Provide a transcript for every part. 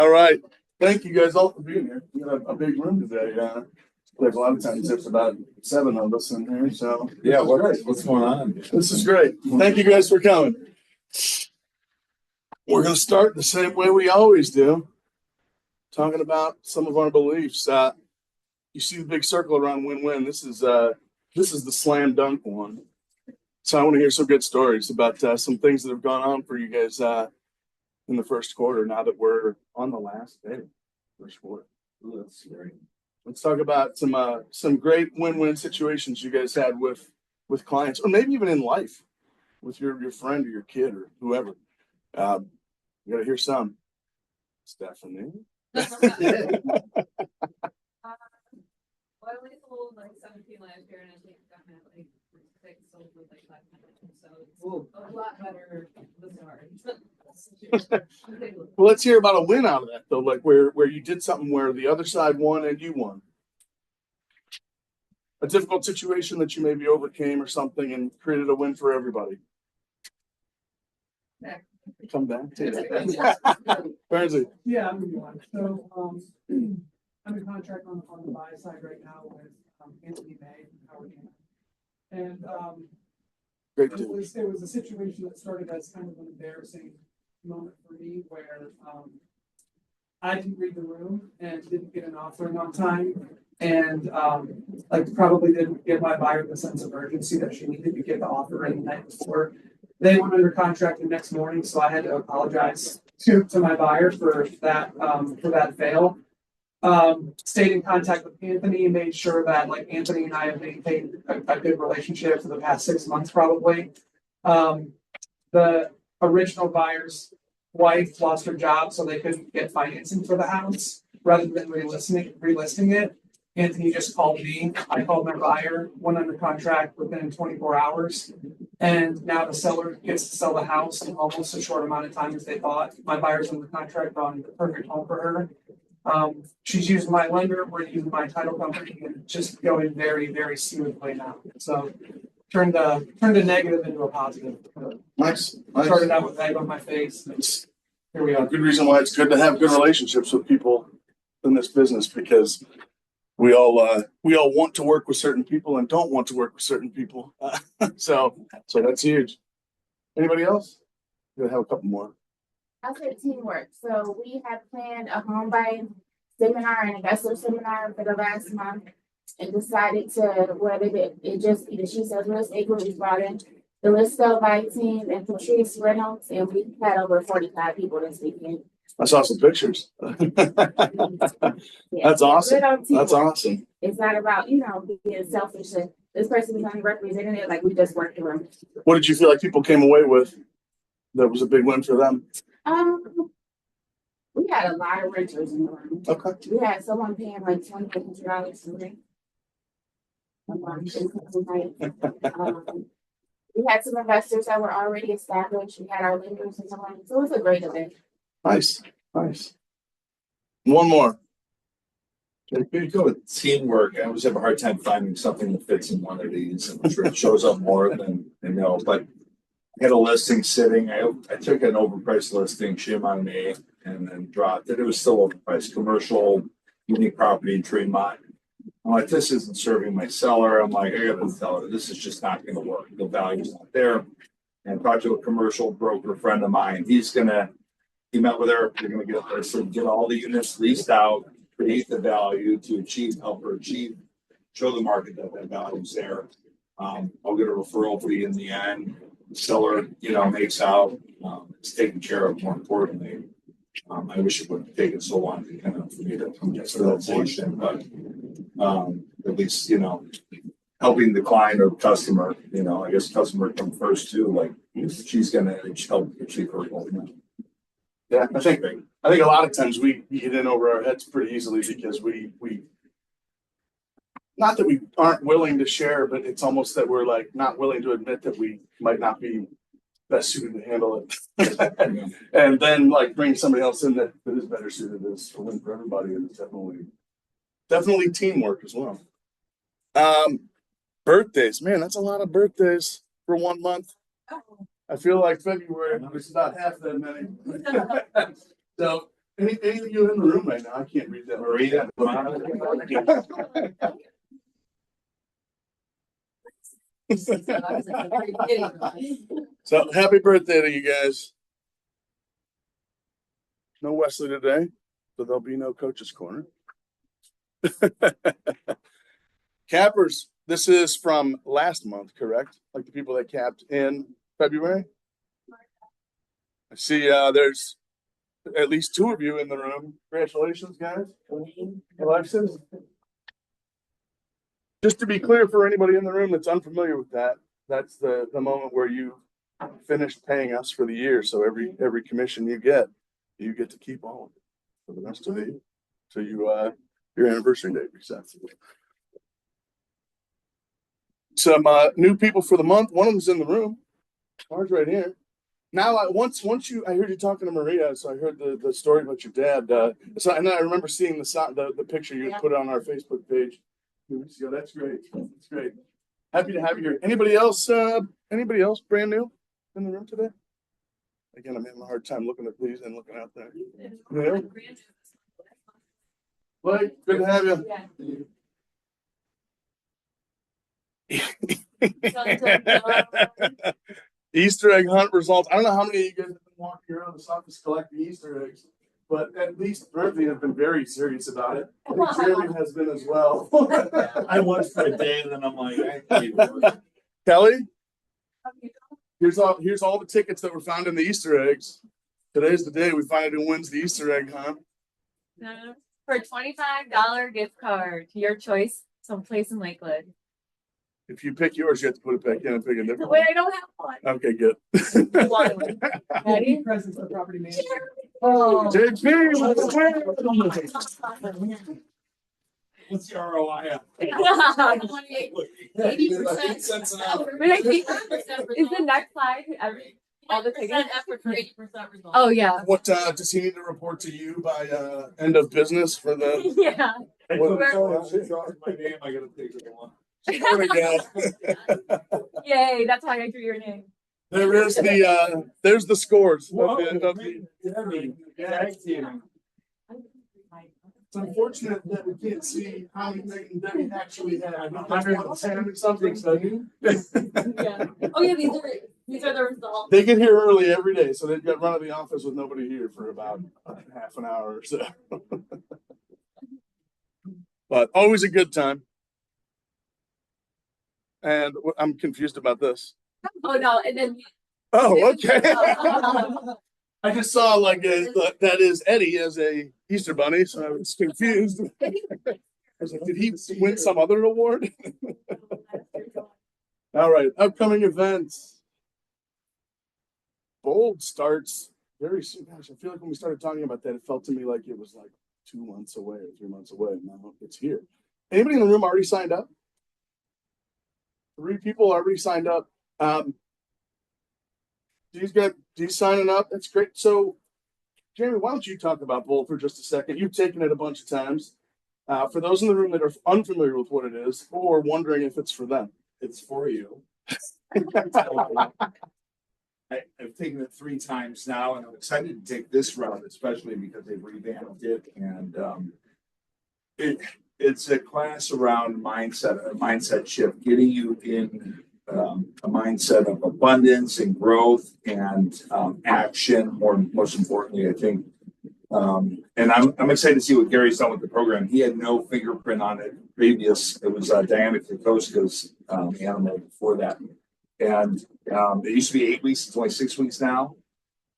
All right. Thank you guys all for being here. We got a big room today. Like a lot of times there's about 7 of us in here. So yeah, what's going on? This is great. Thank you guys for coming. We're going to start the same way we always do, talking about some of our beliefs. You see the big circle around win-win. This is the slam dunk one. So I want to hear some good stories about some things that have gone on for you guys in the first quarter. Now that we're on the last day, first quarter. Ooh, that's scary. Let's talk about some great win-win situations you guys had with clients, or maybe even in life, with your friend or your kid or whoever. You gotta hear some. Stephanie. Well, I only sold like 17 last year, and I think I'm at like 6 sold with like 500. So it's a lot better this hard. Well, let's hear about a win out of that though, like where you did something where the other side won and you won. A difficult situation that you maybe overcame or something and created a win for everybody. Come back to it. Barnsley. Yeah, I'm gonna be honest. So I'm in contract on the buy side right now with Anthony May and Howard Hanna. And Great it was a situation that started as kind of an embarrassing moment for me where I didn't read the room and didn't get an offering on time. And like probably didn't give my buyer the sense of urgency that she needed to get the offer in the night before. They went under contract the next morning, so I had to apologize to my buyer for that fail. Stayed in contact with Anthony and made sure that like Anthony and I have maintained a good relationship for the past 6 months probably. The original buyer's wife lost her job, so they couldn't get financing for the house. Rather than relisting it, Anthony just called me. I called my buyer, went under contract within 24 hours. And now the seller gets to sell the house in almost a short amount of time as they thought. My buyer's under contract on the perfect home for her. She's using my lender, we're using my title company, and it's just going very, very smoothly now. So turned a negative into a positive. Nice. Started out with egg on my face. And here we are. Good reason why it's good to have good relationships with people in this business, because we all want to work with certain people and don't want to work with certain people. So that's huge. Anybody else? We're gonna have a couple more. I'll say teamwork. So we had planned a home buying seminar and investor seminar for the last month and decided to she says real estate group. We brought in the Lisco buy team and Patrice Reynolds, and we had over 45 people this weekend. I saw some pictures. That's awesome. That's awesome. It's not about, being selfish and this person is unrepresented. Like we just worked around. What did you feel like people came away with that was a big win for them? We had a lot of renters in the room. Okay. We had someone paying like $2,500 for rent. We had some investors that were already established. We had our lenders and so on. So it was a great event. Nice. One more. You go with teamwork. I always have a hard time finding something that fits in one of these. I'm sure it shows up more than but I had a listing sitting. I took an overpriced listing, shame on me, and then dropped it. It was still overpriced. Commercial, unique property in Tremont. I'm like, this isn't serving my seller. I'm like, I gotta tell her, this is just not gonna work. The value's not there. And talked to a commercial broker friend of mine. He met with her. They're gonna get all the units leased out, create the value to help her achieve, show the market that value's there. I'll get a referral fee in the end. The seller, makes out. It's taken care of, more importantly. I wish it would have taken so long for me to come get to that station, but at least, helping the client or customer, I guess customer come first too. Like she's gonna help achieve her goal. Yeah, I think a lot of times we get in over our heads pretty easily because we not that we aren't willing to share, but it's almost that we're like not willing to admit that we might not be best suited to handle it. And then like bring somebody else in that is better suited is a win for everybody, and it's definitely teamwork as well. Birthdays, man, that's a lot of birthdays for 1 month. I feel like February was about half that many. So Any of you in the room right now? I can't read that. Maria. So happy birthday to you guys. No Wesley today, so there'll be no coach's corner. Cappers, this is from last month, correct? Like the people that capped in February? I see there's at least 2 of you in the room. Congratulations, guys. Alexis. Just to be clear for anybody in the room that's unfamiliar with that, that's the moment where you finished paying us for the year. So every commission you get to keep all of it for the rest of the year. So your anniversary date resets. Some new people for the month. One of them's in the room. Ours right here. Now, once I heard you talking to Maria, so I heard the story about your dad. So and then I remember seeing the picture you put on our Facebook page. So that's great. That's great. Happy to have you here. Anybody else? Anybody else brand new in the room today? Again, I'm having a hard time looking at these and looking out there. Yeah. Blake, good to have you. Easter egg hunt results. I don't know how many of you guys have been walking around this office collecting Easter eggs, but at least Berkeley has been very serious about it. I think Jeremy has been as well. I was for a day, and then I'm like, I can't do it. Kelly, here's all the tickets that were found in the Easter eggs. Today's the day we find out who wins the Easter egg hunt. For a $25 gift card to your choice, someplace in Lakewood. If you pick yours, you have to put it back in and pick a different one. Wait, I don't have one. Okay, good. You want one. Ready? Presents for property manager. Oh. JP, What's the ROI? 80%. Is the next slide all the tickets? Effort for 80% results. Oh yeah. what does he need to report to you by end of business for the? Yeah. I Well, my name. I gotta take it one. There we go. Yay, that's why I drew your name. There's the scores. It's unfortunate that we can't see how many Megan and Debbie actually had. 110 something. Yeah. Oh yeah, these are the results. They get here early every day, so they've got run of the office with nobody here for about half an hour or so. But always a good time. And I'm confused about this. Oh no, and then Oh, okay. I just saw that is Eddie as a Easter bunny, so I was confused. I was like, did he win some other award? All right, upcoming events. Bold starts very soon. Gosh, I feel like when we started talking about that, it felt to me like it was like 2 months away or 3 months away. Now it's here. Anybody in the room already signed up? 3 people already signed up. He's signing up. That's great. So, Jeremy, why don't you talk about Bold for just a second? You've taken it a bunch of times. For those in the room that are unfamiliar with what it is or wondering if it's for them. It's for you. I've taken it 3 times now, and I'm excited to take this route, especially because they've revamped it. And it's a class around a mindset shift, getting you in a mindset of abundance and growth and action. Most importantly, I think. And I'm excited to see what Gary's done with the program. He had no fingerprint on it previous. It was Diana Kokoska's animal before that. And it used to be 8 weeks. It's only 6 weeks now.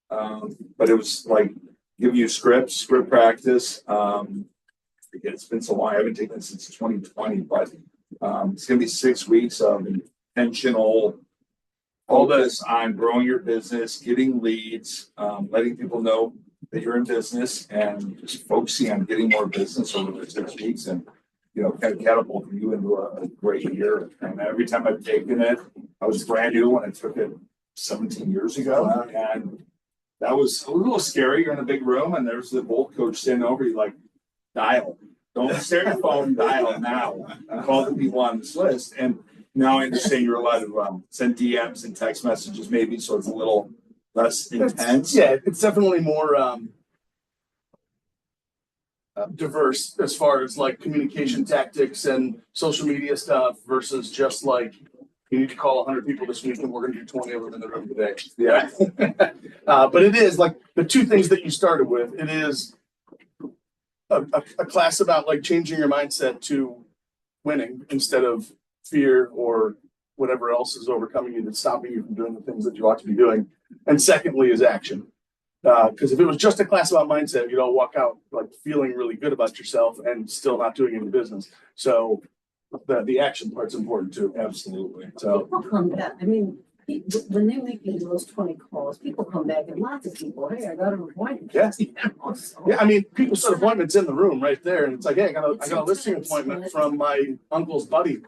But it was like giving you script practice. It's been so long. I haven't taken it since 2020, but it's going to be 6 weeks of intentional focus on growing your business, getting leads, letting people know that you're in business, and just focusing on getting more business over the 6 weeks, and kind of catapult you into a great year. And every time I've taken it, I was brand new when I took it 17 years ago, and that was a little scary. You're in a big room, and there's the Bolt coach standing over you, like, dial. Don't stare at your phone, dial now, and call the people on this list. And now I understand you're allowed to send DMs and text messages, maybe, so it's a little less intense. Yeah, it's definitely more diverse as far as like communication tactics and social media stuff versus just like you need to call 100 people this week and we're going to do 20 of them in the room today. Yeah. But it is like the two things that you started with. It is a class about like changing your mindset to winning instead of fear or whatever else is overcoming you that's stopping you from doing the things that you ought to be doing. And secondly is action. Because if it was just a class about mindset, you'd all walk out like feeling really good about yourself and still not doing any business. So the action part's important too. Absolutely. So People come back, I mean, when they make those 20 calls, people come back and lots of people, hey, I got an appointment. Yeah. You know, so- yeah, I mean, people set appointments in the room right there, and it's like, hey, I got a listing appointment from my uncle's buddy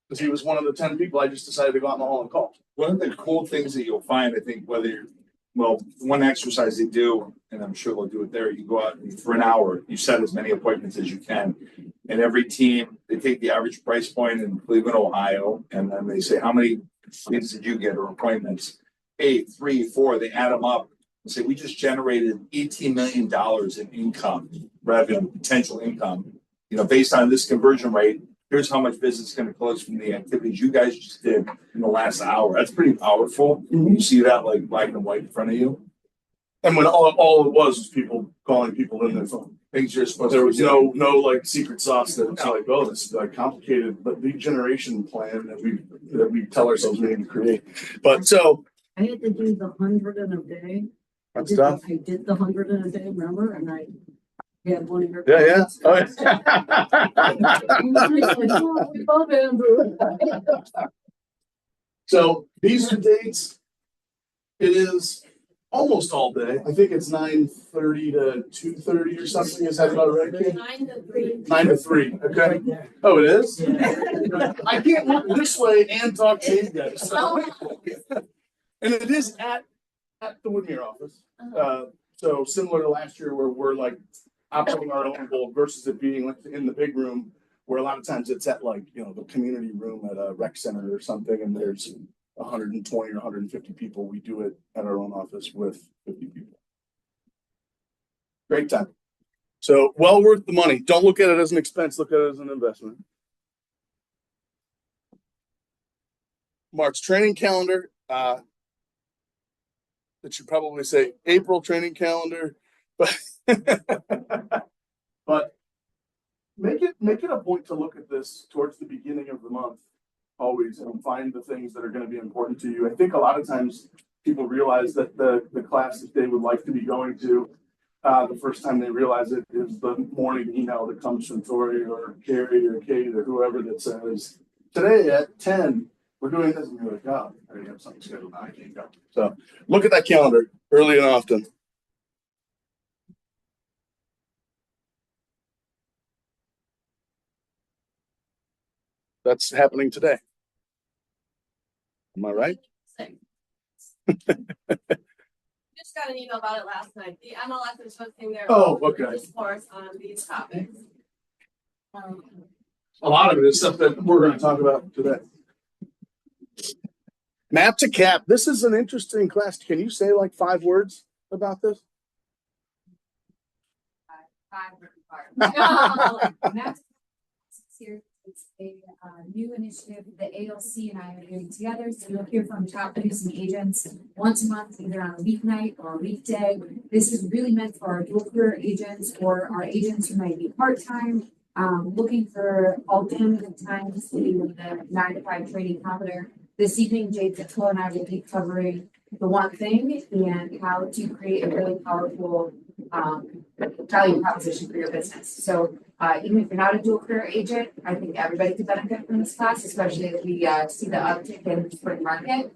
because he was one of the 10 people. I just decided to go out in the hall and call. One of the cool things that you'll find, I think, whether you're, well, one exercise they do, and I'm sure they'll do it there, you go out and for an hour, you set as many appointments as you can. And every team, they take the average price point in Cleveland, Ohio, and then they say, how many leads did you get or appointments? 8, 3, 4, they add them up and say, we just generated $18 million in income, revenue, potential income, you know, based on this conversion rate. Here's how much business is going to close from the activities you guys just did in the last hour. That's pretty powerful. You see that like black and white in front of you. And when all it was people calling people in their phone. Things you're supposed There to was do. no like secret sauce that it's like, oh, this is like complicated, but lead generation plan that we tell ourselves we need to create. But so I had to do the 100 in a day. that's tough. I did the 100 in a day, remember? And I had one of your. Yeah. Oh, yeah. We love Andrew. So these are dates. It is almost all day. I think it's 9:30 to 2:30 or something. Is that about right, Kate? 9 to 3. 9 to 3. Okay. Oh, it is? I can't look this way and talk to you guys. So. And it is at the Woodmere office. So similar to last year where we're like operating our own bowl versus it being like in the big room where a lot of times it's at like, you know, the community room at a rec center or something and there's 120 or 150 people. We do it at our own office with 50 people. Great time. So well worth the money. Don't look at it as an expense, look at it as an investment. March training calendar. It should probably say April training calendar, but but make it a point to look at this towards the beginning of the month always and find the things that are going to be important to you. I think a lot of times people realize that the class that they would like to be going to, the first time they realize it is the morning email that comes from Tori or Carrie or Kate or whoever that says, today at 10, we're doing this, and you're like, oh, I already have something scheduled. I can't go. So look at that calendar early and often. That's happening today. Am I right? Just got an email about it last night. The MLS is posting their Oh, okay. discourse on these topics. A lot of it is stuff that we're going to talk about today. Map to cap. This is an interesting class. Can you say like 5 words about this? It's a new initiative the ALC and I are doing together. So you'll hear from top producing agents once a month, either on a weeknight or a weekday. This is really meant for our dual career agents or our agents who might be part-time, looking for alternative time to stay with the 9 to 5 trading calendar. This evening, Jade Vittel and I will be covering the one thing and how to create a really powerful value proposition for your business. So even if you're not a dual career agent, I think everybody could benefit from this class, especially if we see the uptick in the spring market.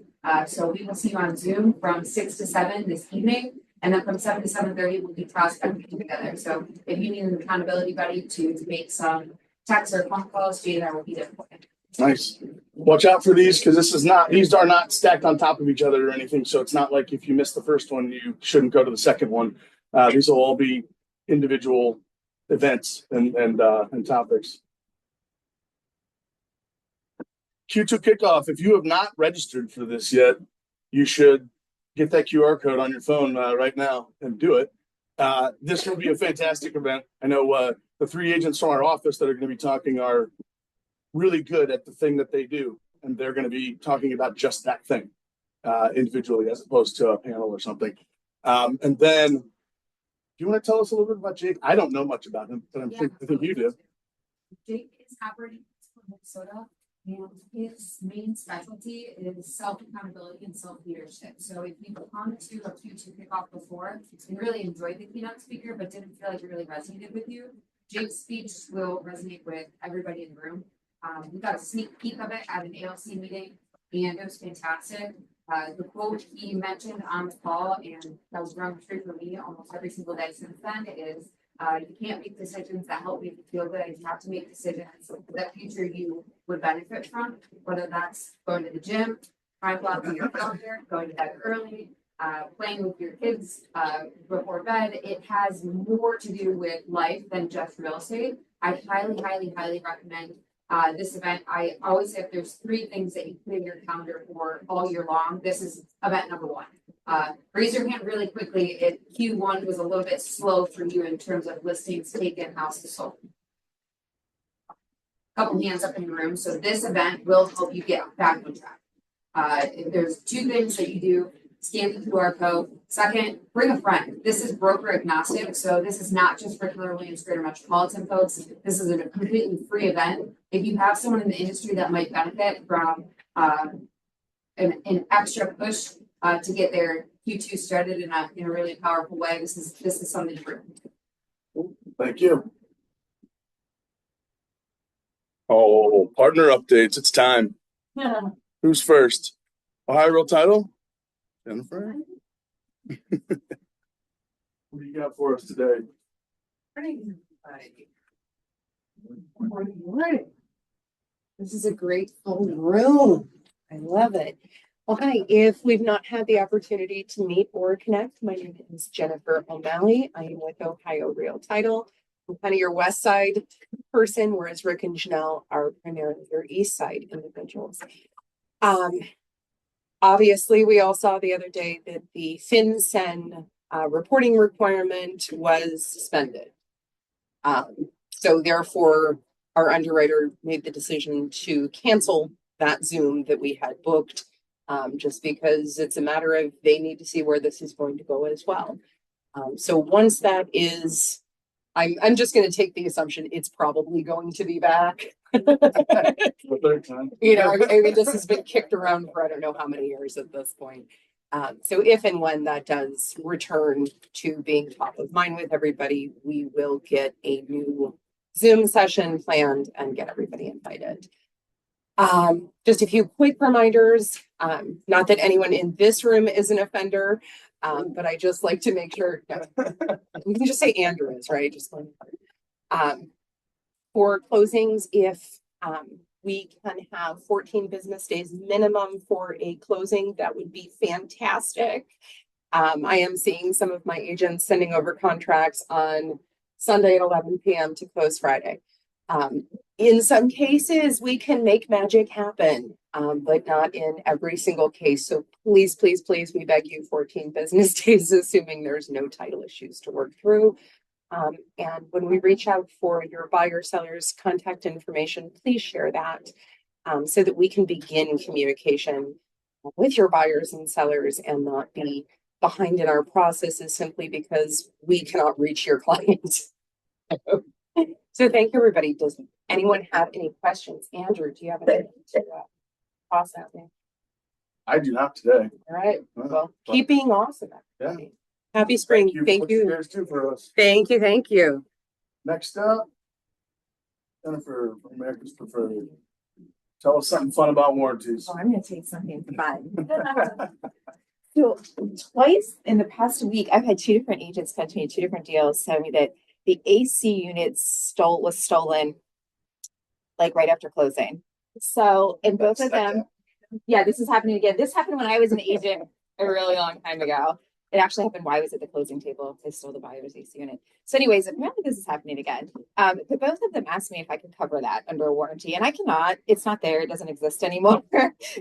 So we will see you on Zoom from 6 to 7 this evening. And then from 7 to 7:30, we'll be prospecting together. So if you need an accountability buddy to make some texts or phone calls, Jade and I will be there for you. Nice. Watch out for these because these are not stacked on top of each other or anything. So it's not like if you miss the first one, you shouldn't go to the second one. These will all be individual events and topics. Q2 kickoff. If you have not registered for this yet, you should get that QR code on your phone right now and do it. This will be a fantastic event. I know the three agents from our office that are going to be talking are really good at the thing that they do, and they're going to be talking about just that thing individually as opposed to a panel or something. And then, do you want to tell us a little bit about Jake? I don't know much about him, but I think you do. Jake is operating in Minnesota, and his main specialty is self-accountability and self-leadership. So if you come to a Q2 kickoff before and really enjoyed the keynote speaker, but didn't feel like it really resonated with you, Jake's speech will resonate with everybody in the room. We got a sneak peek of it at an ALC meeting, and it was fantastic. The quote he mentioned on the call, and that was rung true for me almost every single day since then, is you can't make decisions that help you feel good. You have to make decisions that future you would benefit from, whether that's going to the gym, trying to block your calendar, going to bed early, playing with your kids before bed. It has more to do with life than just real estate. I highly, highly, highly recommend this event. I always say if there's three things that you put in your calendar for all year long, this is event number one. Raise your hand really quickly. Q1 was a little bit slow for you in terms of listings taken, houses sold. Couple hands up in the room. So this event will help you get back on track. There's two things that you do. Scan the QR code. Second, bring a friend. This is broker agnostic. So this is not just for Keller Williams Greater Metropolitan folks. This is a completely free event. If you have someone in the industry that might benefit from an extra push to get their Q2 started in a really powerful way, this is something to bring. Thank you. Oh, partner updates. It's time. Yeah. Who's first? Ohio Real Title? Jennifer? What do you got for us today? This is a great full room. I love it. Well, hi. If we've not had the opportunity to meet or connect, my name is Jennifer O'Malley. I am with Ohio Real Title. I'm kind of your west side person, whereas Rick and Janelle are primarily your east side individuals. Obviously, we all saw the other day that the FinCEN reporting requirement was suspended. So therefore, our underwriter made the decision to cancel that Zoom that we had booked, just because it's a matter of they need to see where this is going to go as well. So once that is, I'm just going to take the assumption it's probably going to be back. The third time. You know, I mean, this has been kicked around for I don't know how many years at this point. So if and when that does return to being top of mind with everybody, we will get a new Zoom session planned and get everybody invited. Just a few quick reminders, not that anyone in this room is an offender, but I just like to make sure, you can just say Andrew is, right? Just one. For closings, if we can have 14 business days minimum for a closing, that would be fantastic. I am seeing some of my agents sending over contracts on Sunday at 11 p.m. to close Friday. In some cases, we can make magic happen, but not in every single case. So please, please, please, we beg you 14 business days, assuming there's no title issues to work through. And when we reach out for your buyer seller's contact information, please share that so that we can begin communication with your buyers and sellers and not be behind in our processes simply because we cannot reach your clients. So thank you, everybody. Does anyone have any questions? Andrew, do you have anything to toss at me? I do not today. All right. Well, keep being awesome. Yeah. Happy spring. Thank What you you. guys do for us. Thank you. Thank you. Next up, Jennifer from America's Preferred. Tell us something fun about warranties. Oh, I'm gonna take something fun. So twice in the past week, I've had two different agents come to me, two different deals, telling me that the AC unit was stolen like right after closing. So in both of them, yeah, this is happening again. This happened when I was an agent a really long time ago. It actually happened while I was at the closing table. They stole the buyer's AC unit. So anyways, apparently this is happening again. But both of them asked me if I could cover that under a warranty, and I cannot. It's not there. It doesn't exist anymore.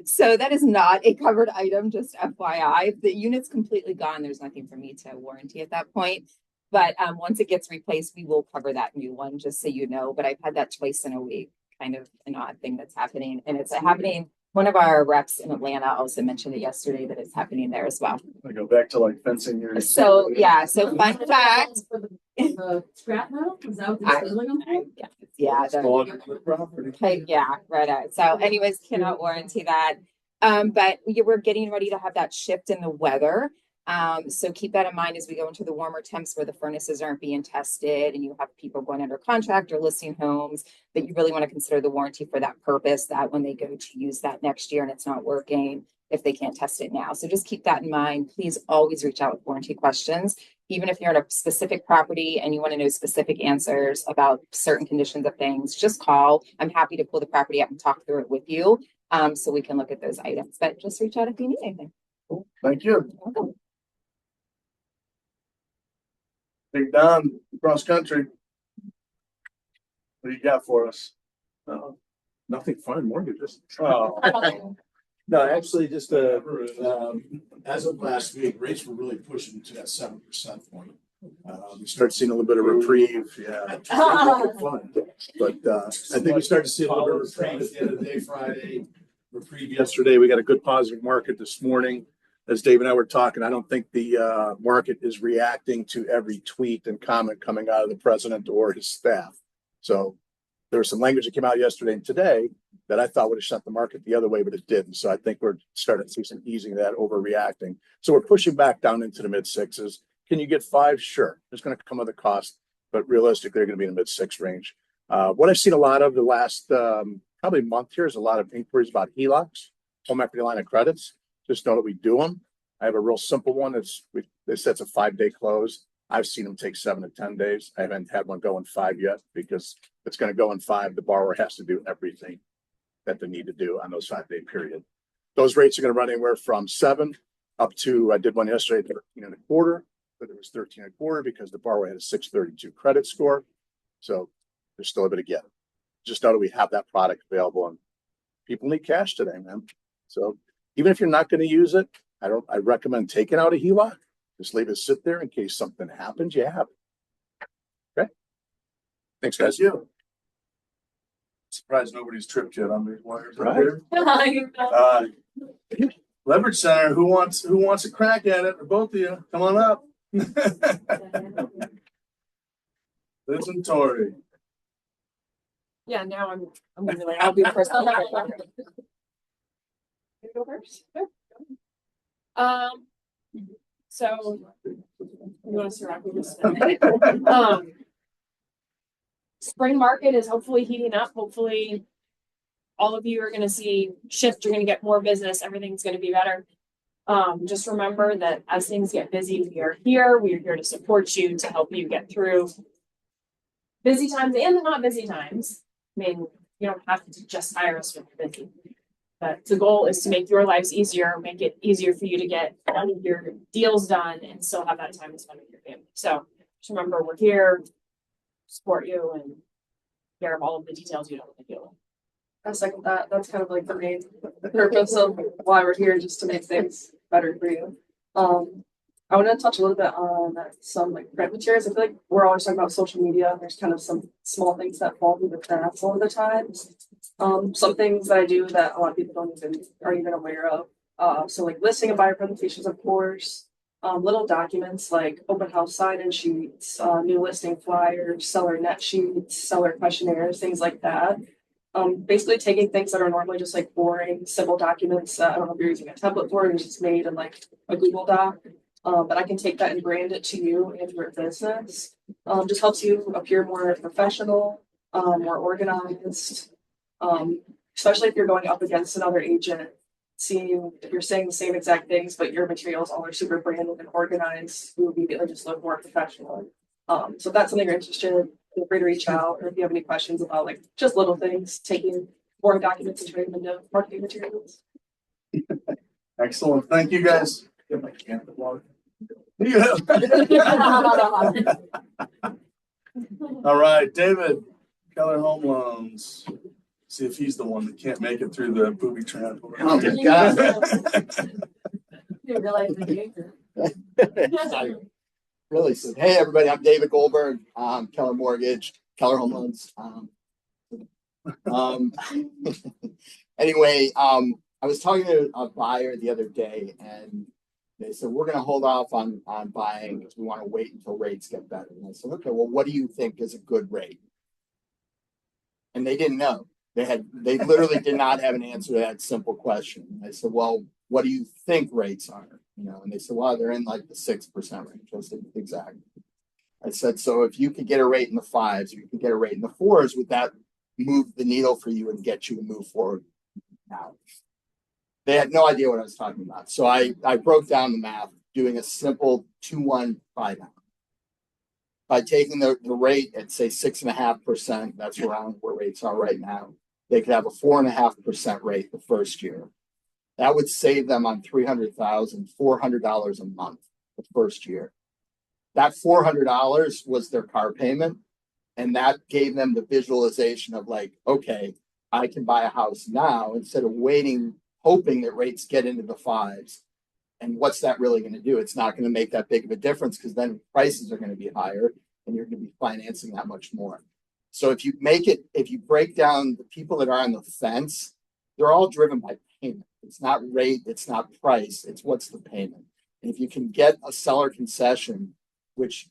So that is not a covered item, just FYI. The unit's completely gone. There's nothing for me to warranty at that point. But once it gets replaced, we will cover that new one, just so you know. But I've had that twice in a week, kind of an odd thing that's happening. And it's happening. One of our reps in Atlanta also mentioned it yesterday that it's happening there as well. I go back to like fencing your. So yeah, so fun fact. The scrap metal, is that what I- they're selling them for? Yeah, yeah, right. So anyways, cannot warranty that. But we're getting ready to have that shift in the weather. So keep that in mind as we go into the warmer temps where the furnaces aren't being tested and you have people going under contract or listing homes, that you really want to consider the warranty for that purpose, that when they go to use that next year and it's not working, if they can't test it now. So just keep that in mind. Please always reach out with warranty questions. Even if you're in a specific property and you want to know specific answers about certain conditions of things, just call. I'm happy to pull the property up and talk through it with you. So we can look at those items, but just reach out if you need anything. Cool. Thank you. You're welcome. Big Don, cross country. What do you got for us? Nothing fun, mortgages. Oh, No, actually, just as of last week, rates were really pushing to that 7% point. We started seeing a little bit of reprieve, yeah. Fun. But I think we started to see a little bit of reprieve at the end of the day, Friday. Reprieve yesterday. We got a good positive market this morning. As Dave and I were talking, I don't think the market is reacting to every tweet and comment coming out of the president or his staff. So there was some language that came out yesterday and today that I thought would have sent the market the other way, but it didn't. So I think we're starting to see some easing of that overreacting. So we're pushing back down into the mid sixes. Can you get 5? Sure. It's going to come with a cost, but realistically, they're going to be in the mid 6 range. What I've seen a lot of the last probably month here is a lot of inquiries about HELOCs, home equity line of credits. Just know that we do them. I have a real simple one. They said it's a 5-day close. I've seen them take 7 to 10 days. I haven't had one go in 5 yet because it's going to go in 5. The borrower has to do everything that they need to do on those 5-day period. Those rates are going to run anywhere from 7 up to, I did one yesterday, 13.25, but it was 13.25 because the borrower had a 632 credit score. So there's still a bit of get. Just know that we have that product available and people need cash today, man. So even if you're not going to use it, I recommend taking out a HELOC. Just leave it sit there in case something happens. You have it. Okay. Thanks, guys. you. Surprised nobody's tripped yet on these wires up Right. here. Leverage Center, who wants a crack at it? Or both of you, come on up. Liz and Tori. Yeah, now I'm gonna be like, I'll be the first. One. You go first. Sure. So you want us to rock with this? Spring market is hopefully heating up. Hopefully all of you are gonna see shift, you're gonna get more business, everything's gonna be better. Just remember that as things get busy, we are here to support you, to help you get through busy times and the not busy times. I mean, you don't have to just hire us when you're busy. But the goal is to make your lives easier, make it easier for you to get all of your deals done and still have that time to spend with your family. So just remember, we're here to support you and care of all of the details you don't want to deal with. I second that. That's kind of like the main purpose of why we're here, just to make things better for you. I want to touch a little bit on some like print materials. I feel like we're always talking about social media. There's kind of some small things that fall through the cracks all the time. Some things that I do that a lot of people aren't even aware of. So like listing and buyer presentations, of course. Little documents like open house sign-in sheets, new listing flyers, seller net sheets, seller questionnaires, things like that. Basically taking things that are normally just like boring, simple documents that I don't know if you're using a template for, and it's just made in like a Google Doc. But I can take that and brand it to you and your business. Just helps you appear more professional, more organized, especially if you're going up against another agent. Seeing if you're saying the same exact things, but your materials all are super branded and organized, you will immediately just look more professional. So if that's something you're interested in, feel free to reach out, or if you have any questions about like just little things, taking boring documents and turning them into marketing materials. Excellent. Thank you guys. Get my can of water. Yeah. All right, David, Keller Home Loans. See if he's the one that can't make it through the booby trap. Oh my God. You realize the danger. really said, hey, everybody, I'm David Goldberg, Keller Mortgage, Keller Home Loans. Anyway, I was talking to a buyer the other day and they said, we're going to hold off on buying because we want to wait until rates get better. And I said, okay, well, what do you think is a good rate? And they didn't know. They literally did not have an answer to that simple question. I said, well, what do you think rates are? You know, and they said, well, they're in like the 6% range. I said, exactly. I said, so if you could get a rate in the 5s, or you could get a rate in the 4s, would that move the needle for you and get you to move forward now? They had no idea what I was talking about. So I broke down the math, doing a simple 2-1 buy down. By taking the rate at say 6.5%, that's around where rates are right now. They could have a 4.5% rate the first year. That would save them on $300,000, $400 a month the first year. That $400 was their car payment. And that gave them the visualization of like, okay, I can buy a house now instead of waiting, hoping that rates get into the 5s. And what's that really going to do? It's not going to make that big of a difference because then prices are going to be higher and you're going to be financing that much more. So if you break down the people that are on the fence, they're all driven by payment. It's not rate, it's not price, it's what's the payment. And if you can get a seller concession, which,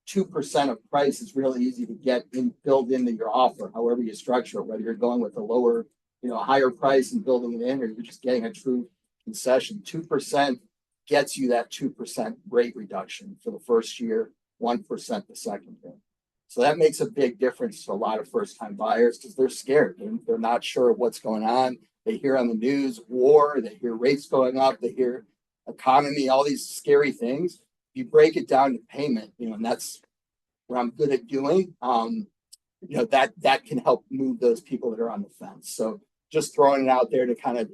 2% of price is really easy to get built into your offer, however you structure it, whether you're going with a lower, a higher price and building it in, or you're just getting a true concession. 2% gets you that 2% rate reduction for the first year, 1% the second year. So that makes a big difference to a lot of first-time buyers because they're scared. They're not sure what's going on. They hear on the news war, they hear rates going up, they hear economy, all these scary things. You break it down to payment, and that's what I'm good at doing. That can help move those people that are on the fence. So just throwing it out there to kind of,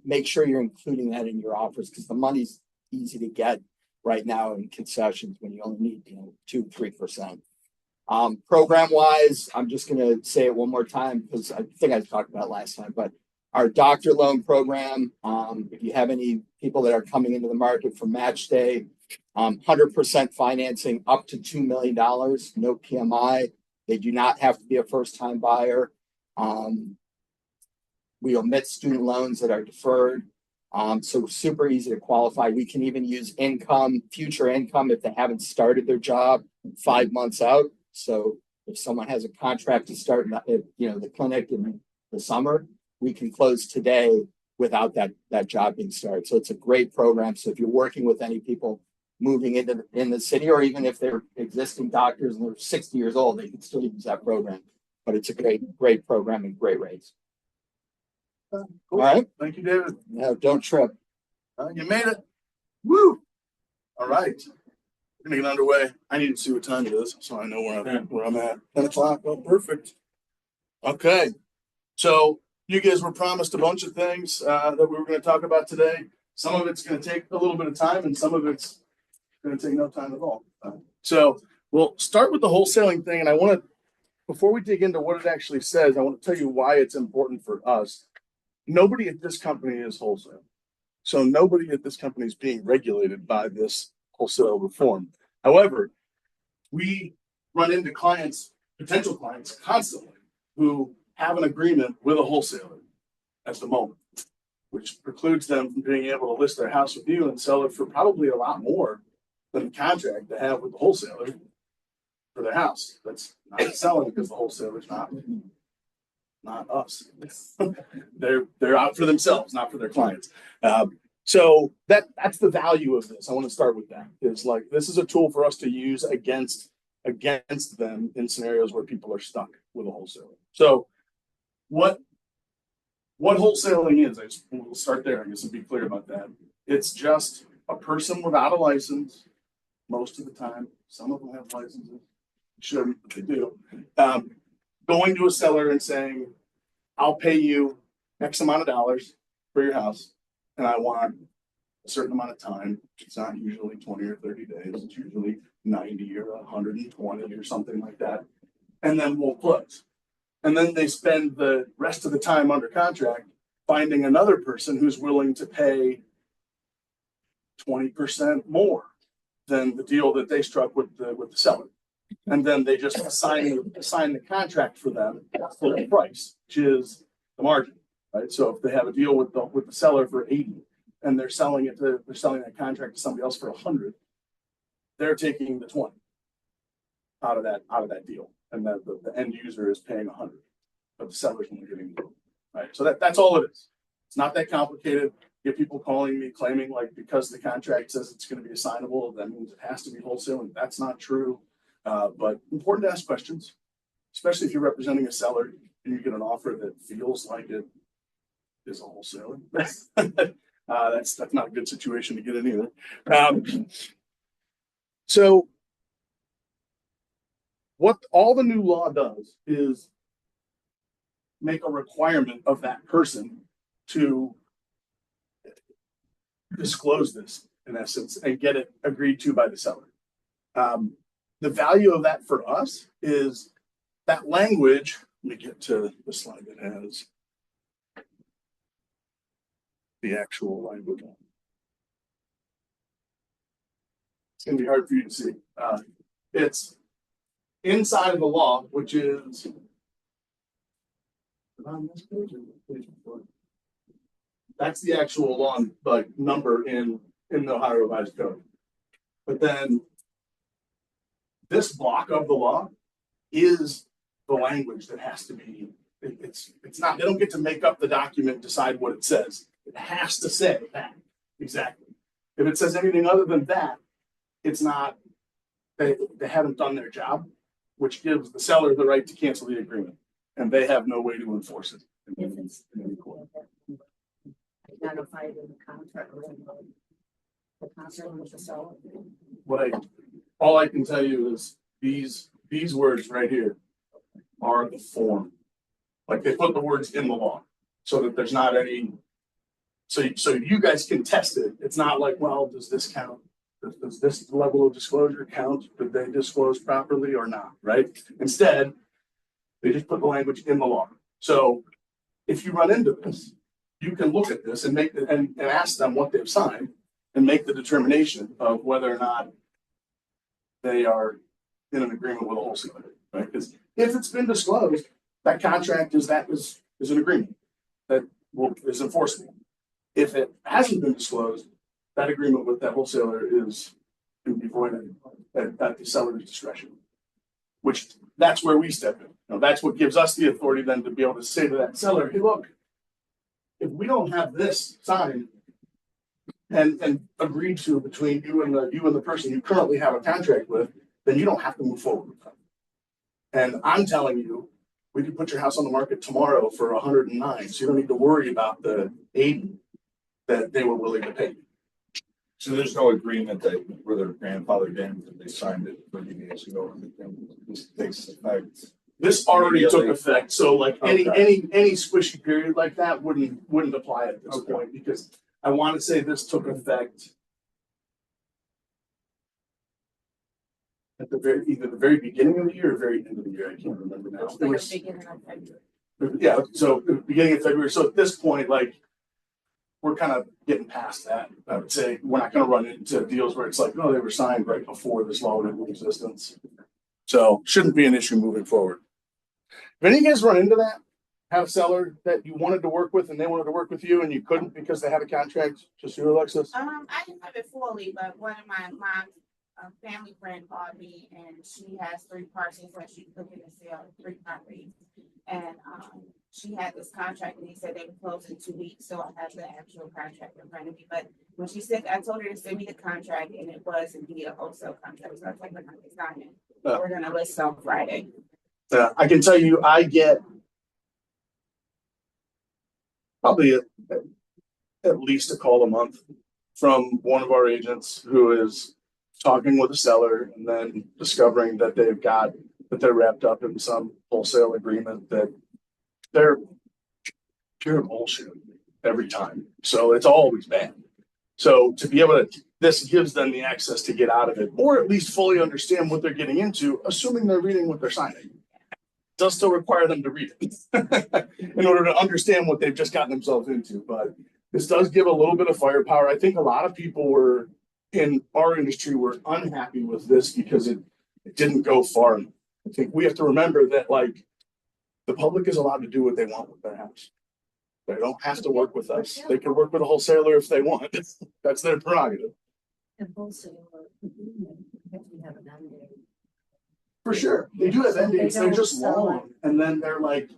make sure you're including that in your offers because the money's easy to get right now in concessions when you only need, 2-3%. Program wise, I'm just going to say it one more time because I think I talked about it last time, but our doctor loan program, if you have any people that are coming into the market for match day, 100% financing up to $2 million, no PMI. They do not have to be a first-time buyer. We omit student loans that are deferred. So super easy to qualify. We can even use future income if they haven't started their job 5 months out. So if someone has a contract to start, the clinic in the summer, we can close today without that job being started. So it's a great program. So if you're working with any people moving in the city, or even if they're existing doctors and they're 60 years old, they can still use that program. But it's a great program and great rates. Cool. All right. Thank you, David. No, don't trip. You made it. Woo! All right. We're gonna get underway. I need to see what time it is, so I know where I'm at. 10 o'clock. Oh, perfect. Okay. So you guys were promised a bunch of things that we were going to talk about today. Some of it's going to take a little bit of time, and some of it's going to take no time at all. So we'll start with the wholesaling thing, and I want to, before we dig into what it actually says, I want to tell you why it's important for us. Nobody at this company is wholesale. So nobody at this company is being regulated by this wholesale reform. However, we run into potential clients constantly who have an agreement with a wholesaler at the moment, which precludes them from being able to list their house with you and sell it for probably a lot more than the contract they have with the wholesaler for their house. That's not selling because the wholesaler's not us. They're out for themselves, not for their clients. So that's the value of this. I want to start with that. Is like this is a tool for us to use against them in scenarios where people are stuck with a wholesaler. So what wholesaling is, we'll start there, I guess, and be clear about that. It's just a person without a license most of the time. Some of them have licenses. Shouldn't, but they do. Going to a seller and saying, I'll pay you X amount of dollars for your house, and I want a certain amount of time. It's not usually 20 or 30 days. It's usually 90 or 120 or something like that. And then we'll close. And then they spend the rest of the time under contract finding another person who's willing to pay 20% more than the deal that they struck with the seller. And then they just assign the contract for them for the price, which is the margin, right? So if they have a deal with the seller for 80 and they're selling that contract to somebody else for 100, they're taking the 20 out of that deal, and that the end user is paying 100, but the seller's only getting 20, right? So that's all it is. It's not that complicated. You get people calling me claiming like because the contract says it's going to be assignable, that means it has to be wholesale, and that's not true. But important to ask questions, especially if you're representing a seller and you get an offer that feels like it is a wholesaler. That's not a good situation to get in either. So what all the new law does is make a requirement of that person to disclose this in essence and get it agreed to by the seller. The value of that for us is that language. Let me get to the slide that has the actual language. It's going to be hard for you to see. It's inside of the law, which is on this page or page before? That's the actual law number in the Ohio Revised Code. But then this block of the law is the language that has to be. It's not. They don't get to make up the document, decide what it says. It has to say that exactly. If it says anything other than that, it's not. They haven't done their job, which gives the seller the right to cancel the agreement, and they have no way to enforce it. If it's identified in the contract or in the contract with the seller. All I can tell you is these words right here are the form. Like they put the words in the law so that there's not any. So you guys can test it. It's not like, well, does this count? Does this level of disclosure count? Did they disclose properly or not? Right? Instead, they just put the language in the law. So if you run into this, you can look at this and make and ask them what they've signed and make the determination of whether or not they are in an agreement with a wholesaler, right? Because if it's been disclosed, that contract is an agreement that is enforceable. If it hasn't been disclosed, that agreement with that wholesaler can be voided at the seller's discretion. Which that's where we step in. That's what gives us the authority then to be able to say to that seller, hey, look, if we don't have this signed and agreed to between you and the person you currently have a contract with, then you don't have to move forward with them. And I'm telling you, we could put your house on the market tomorrow for 109, so you don't need to worry about the 80 that they were willing to pay. So there's no agreement that where their grandfather did that they signed it 30 days ago and this takes effect. This already took effect, so like any squishy period like that wouldn't apply at this point, because I want to say this took effect at either the very beginning of the year or very end of the year. I can't remember now. It was beginning of February. Yeah, so beginning of February. So at this point, like we're kind of getting past that. I would say we're not going to run into deals where it's like, no, they were signed right before this law went into existence. So shouldn't be an issue moving forward. If any of you guys run into that, have a seller that you wanted to work with and they wanted to work with you and you couldn't because they had a contract, just you, Alexis? I didn't have it fully, but one of my mom's family friend called me and she has 3 parcels that she's looking to sell, 3 properties. And she had this contract and he said they would close in 2 weeks. So I have the actual contract in front of me. But when she said, I told her to send me the contract and it was indeed a wholesale contract. So I was like, we're going to sign it. We're going to list on Friday. I can tell you, I get probably at least a call a month from one of our agents who is talking with a seller and then discovering that they're wrapped up in some wholesale agreement that they're pure bullshit every time. So it's always bad. So to be able to, this gives them the access to get out of it, or at least fully understand what they're getting into, assuming they're reading what they're signing. It does still require them to read it in order to understand what they've just gotten themselves into. But this does give a little bit of firepower. I think a lot of people were in our industry were unhappy with this because it didn't go far enough. I think we have to remember that like the public is allowed to do what they want with their house. They don't have to work with us. They can work with a wholesaler if they want. That's their prerogative. And wholesale, we have an end date. For sure. They do have end dates. They're just long. And then they're like,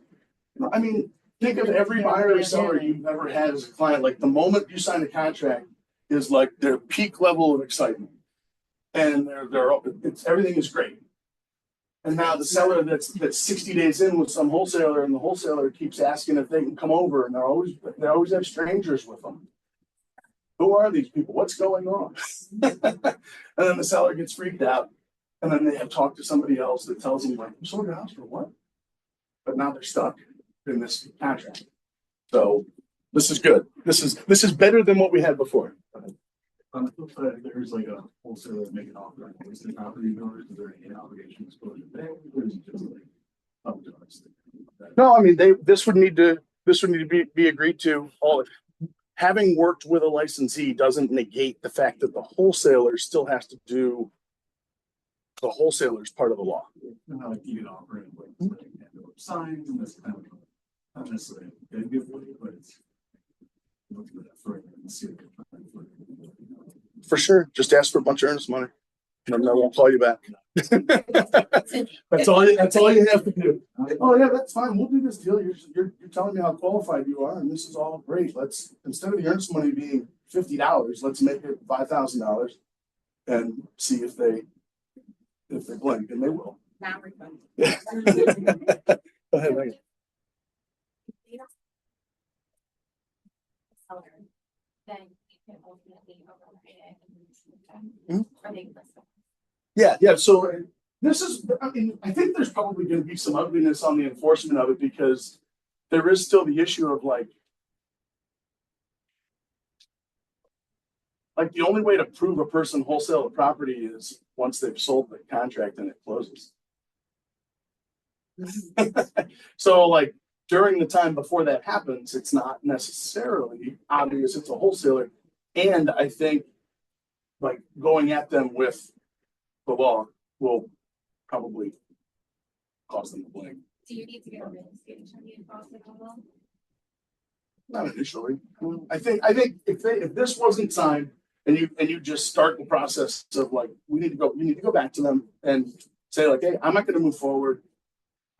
I mean, think of every buyer or seller you've ever had as a client. Like the moment you sign a contract is like their peak level of excitement. And everything is great. And now the seller that's 60 days in with some wholesaler, and the wholesaler keeps asking if they can come over, and they always have strangers with them. Who are these people? What's going on? And then the seller gets freaked out, and then they have talked to somebody else that tells them like, "You sold your house for what?" But now they're stuck in this contract. So this is good. This is better than what we had before. On the flip side, there's like a wholesaler that make an offer on wasted property owners, is there any obligation exposure there, or is it just like up to us? No, I mean this would need to be agreed to. All having worked with a licensee doesn't negate the fact that the wholesaler still has to do the wholesaler's part of the law. Not like you can offer it like signs and that's kind of not necessarily a big giveaway, but it's For sure. Just ask for a bunch of earnest money. And I won't call you back. That's all you have to do. Oh yeah, that's fine. We'll do this deal. You're telling me how qualified you are, and this is all great. Let's, instead of the earnest money being $50, let's make it $5,000 and see if they blink, and they will. Not refunded. Yeah. Go ahead, Megan. Then you can ultimately override it. Yeah. So I think there's probably going to be some ugliness on the enforcement of it because there is still the issue of like the only way to prove a person wholesale a property is once they've sold the contract and it closes. So like during the time before that happens, it's not necessarily obvious it's a wholesaler. And I think like going at them with the law will probably cause them to blink. Do you need to get a real estate attorney involved at all? Not initially. I think if this wasn't signed and you just start the process of like you need to go back to them and say like, hey, I'm not going to move forward.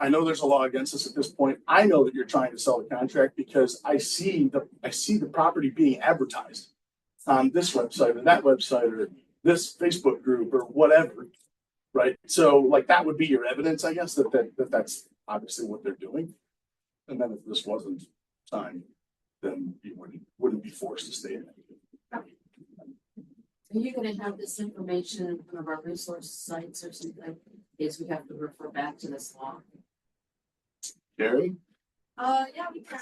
I know there's a law against us at this point. I know that you're trying to sell the contract because I see the property being advertised on this website or that website or this Facebook group or whatever, right? So like that would be your evidence, I guess, that's obviously what they're doing. And then if this wasn't signed, then you wouldn't be forced to stay in it. Are you gonna have this information in one of our resource sites or something? Is we have to refer back to this law? Gary? Yeah, we can.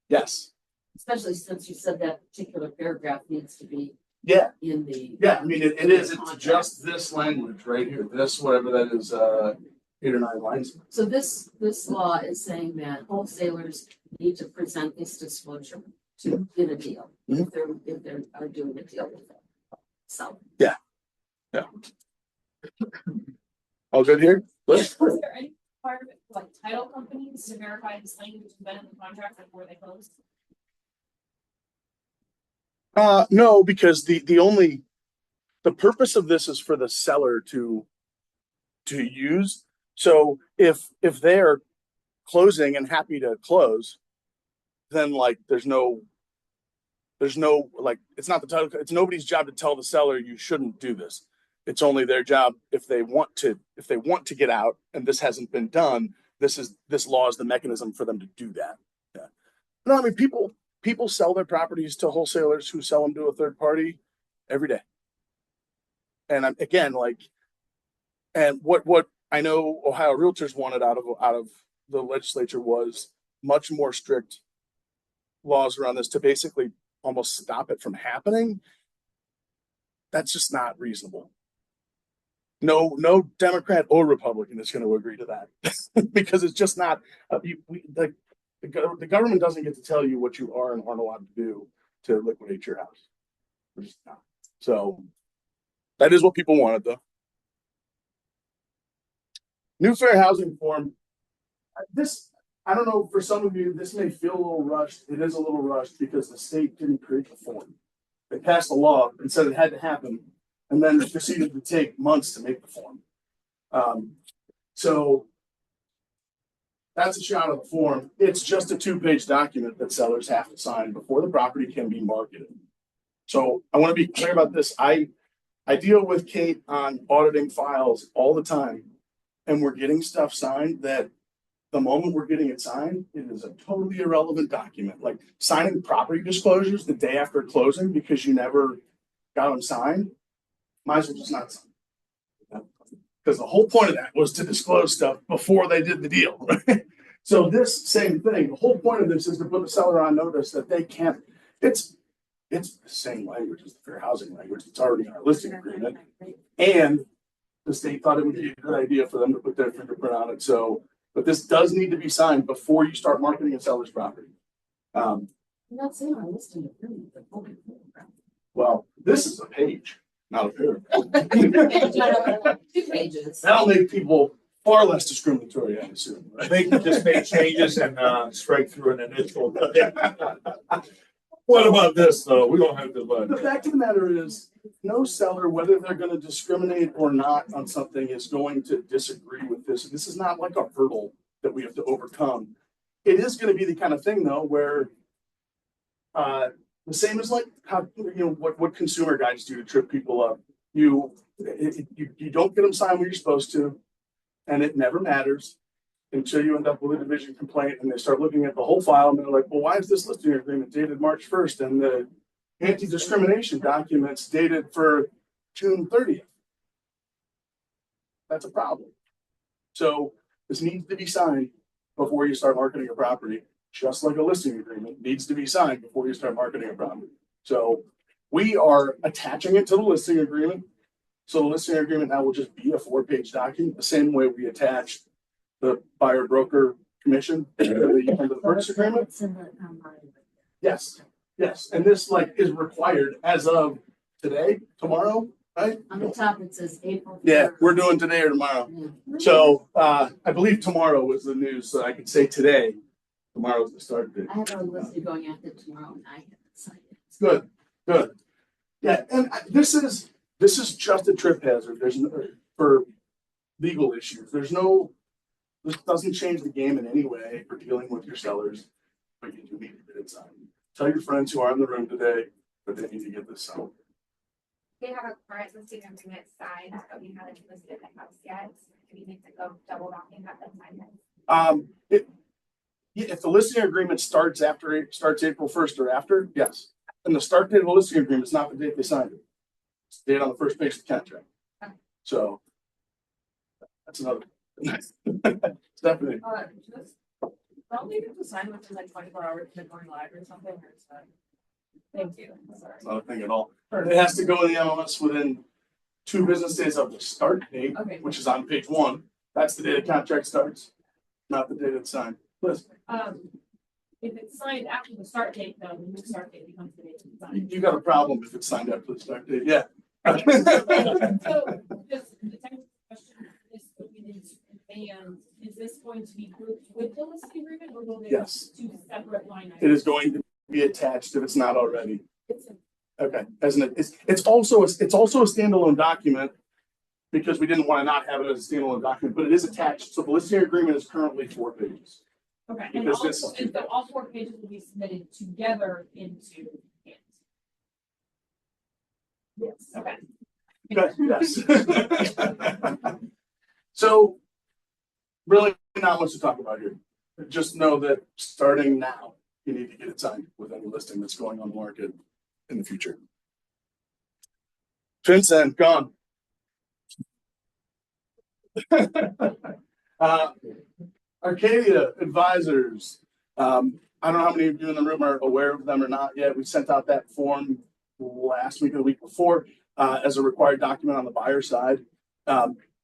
Yes. Especially since you said that particular paragraph needs to be Yeah. in the. Yeah, I mean, it is. It's just this language right here. This, whatever that is, 8 or 9 lines. So this law is saying that wholesalers need to present this disclosure to in a deal if they are doing a deal with it. So. Yeah. All good here? Was there any requirement for like title companies to verify this language has been in the contract before they close? No, because the purpose of this is for the seller to use. So if they are closing and happy to close, then like there's no like it's not the title. It's nobody's job to tell the seller you shouldn't do this. It's only their job if they want to get out, and this hasn't been done. This law is the mechanism for them to do that. Yeah. No, I mean people sell their properties to wholesalers who sell them to a third party every day. And again, what I know Ohio Realtors wanted out of the legislature was much more strict laws around this to basically almost stop it from happening. That's just not reasonable. No Democrat or Republican is going to agree to that because it's just not. The government doesn't get to tell you what you are and aren't allowed to do to liquidate your house. So that is what people wanted though. New fair housing form. This, I don't know, for some of you, this may feel a little rushed. It is a little rushed because the state didn't create the form. They passed a law and said it had to happen, and then it proceeded to take months to make the form. So that's a shot of the form. It's just a 2-page document that sellers have to sign before the property can be marketed. So I want to be clear about this. I deal with Kate on auditing files all the time, and we're getting stuff signed that the moment we're getting it signed, it is a totally irrelevant document. Like signing property disclosures the day after closing because you never got them signed, might as well just not sign. Because the whole point of that was to disclose stuff before they did the deal. Right? So this same thing, the whole point of this is to put the seller on notice that they can't, it's the same language as the fair housing language. It's already in our listing agreement. And the state thought it would be a good idea for them to put their fingerprint on it. So, but this does need to be signed before you start marketing a seller's property. I'm not saying I'm listing agreement, but only. Well, this is a page, not a paragraph. 2 pages. That'll make people far less discriminatory, I assume. I think you just make changes and strike through an initial. What about this though? We don't have to. The fact of the matter is, no seller, whether they're going to discriminate or not on something, is going to disagree with this. This is not like a hurdle that we have to overcome. It is going to be the kind of thing though, where the same as like how, you know, what consumer guides do to trip people up. You don't get them signed when you're supposed to, and it never matters until you end up with a division complaint and they start looking at the whole file and they're like, well, why is this listing agreement dated March 1st and the anti-discrimination documents dated for June 30th? That's a problem. So this needs to be signed before you start marketing a property, just like a listing agreement needs to be signed before you start marketing a property. So we are attaching it to the listing agreement. So the listing agreement now will just be a 4-page document, the same way we attached the buyer broker commission to the purchase agreement. Yes, yes. And this like is required as of today, tomorrow, right? On the top, it says April. Yeah, we're doing today or tomorrow. Yeah. So I believe tomorrow was the news, so I could say today. Tomorrow's the start date. I have a listing going after tomorrow and I haven't signed it. Good, good. Yeah, and this is just a trip hazard. There's no, for legal issues. This doesn't change the game in any way for dealing with your sellers, but you do need to get it signed. Tell your friends who are in the room today that they need to get this signed. They have a current listing agreement signed, but we haven't listed the house yet. Do we need to go double down and have that signed? If the listing agreement starts April 1st or after, yes. And the start date of the listing agreement is not the date they signed it. It's the date on the first page of the contract. So that's another. Definitely. Just don't leave it to sign within like 24 hours to going live or something. Or is that... Thank you. Sorry. It's not a thing at all. It has to go in the MLS within 2 business days of the start date, Okay. which is on page 1. That's the day the contract starts, not the date it's signed. Liz, If it's signed after the start date, though, the new start date becomes the date it's signed. you got a problem if it's signed after the start date, yeah. So, just the technical question is, and is this going to be grouped with the listing agreement, or will they Yes. 2 separate line It items? is going to be attached if it's not already. Okay, it's also a standalone document because we didn't want to not have it as a standalone document, but it is attached. So the listing agreement is currently 4 pages. Okay, and Because this also, is- and so all 4 pages will be submitted together into it. Yes. Okay. Good, yes. So really not much to talk about here. Just know that starting now, you need to get it signed with any listing that's going on the market in the future. Vincent, gone. Arcadia Advisors. I don't know how many of you in the room are aware of them or not yet. We sent out that form last week or the week before as a required document on the buyer side.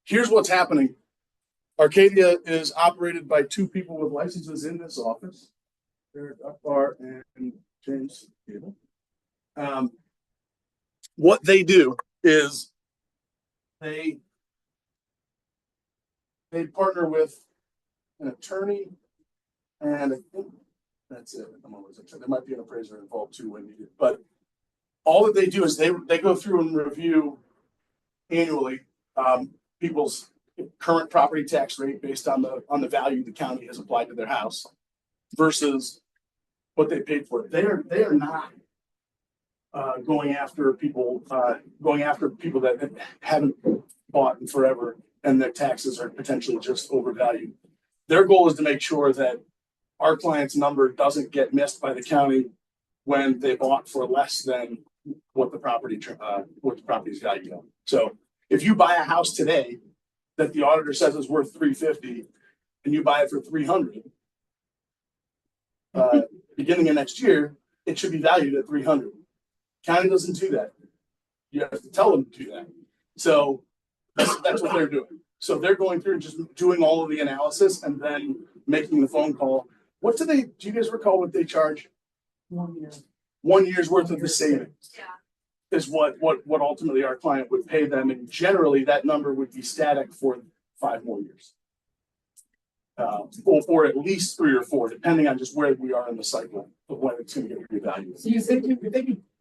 Here's what's happening. Arcadia is operated by 2 people with licenses in this office. Eric Akbar and James Cable. what they do is they partner with an attorney, and I think that's it. I'm always upset. There might be an appraiser involved too when needed, but all that they do is they go through and review annually people's current property tax rate based on the value the county has applied to their house versus what they paid for it. They are not going after people that haven't bought in forever and their taxes are potentially just overvalued. Their goal is to make sure that our client's number doesn't get missed by the county when they bought for less than what the property's valued on. So if you buy a house today that the auditor says is worth $350 and you buy it for $300, beginning of next year, it should be valued at $300. County doesn't do that. You have to tell them to do that. So that's what they're doing. So they're going through and just doing all of the analysis and then making the phone call. Do you guys recall what they charge? 1 year. 1 year's worth of the savings. Yeah. Is what ultimately our client would pay them. And generally that number would be static for 5 more years. Or at least 3 or 4, depending on just where we are in the cycle of when it's going to get revalued. So you think if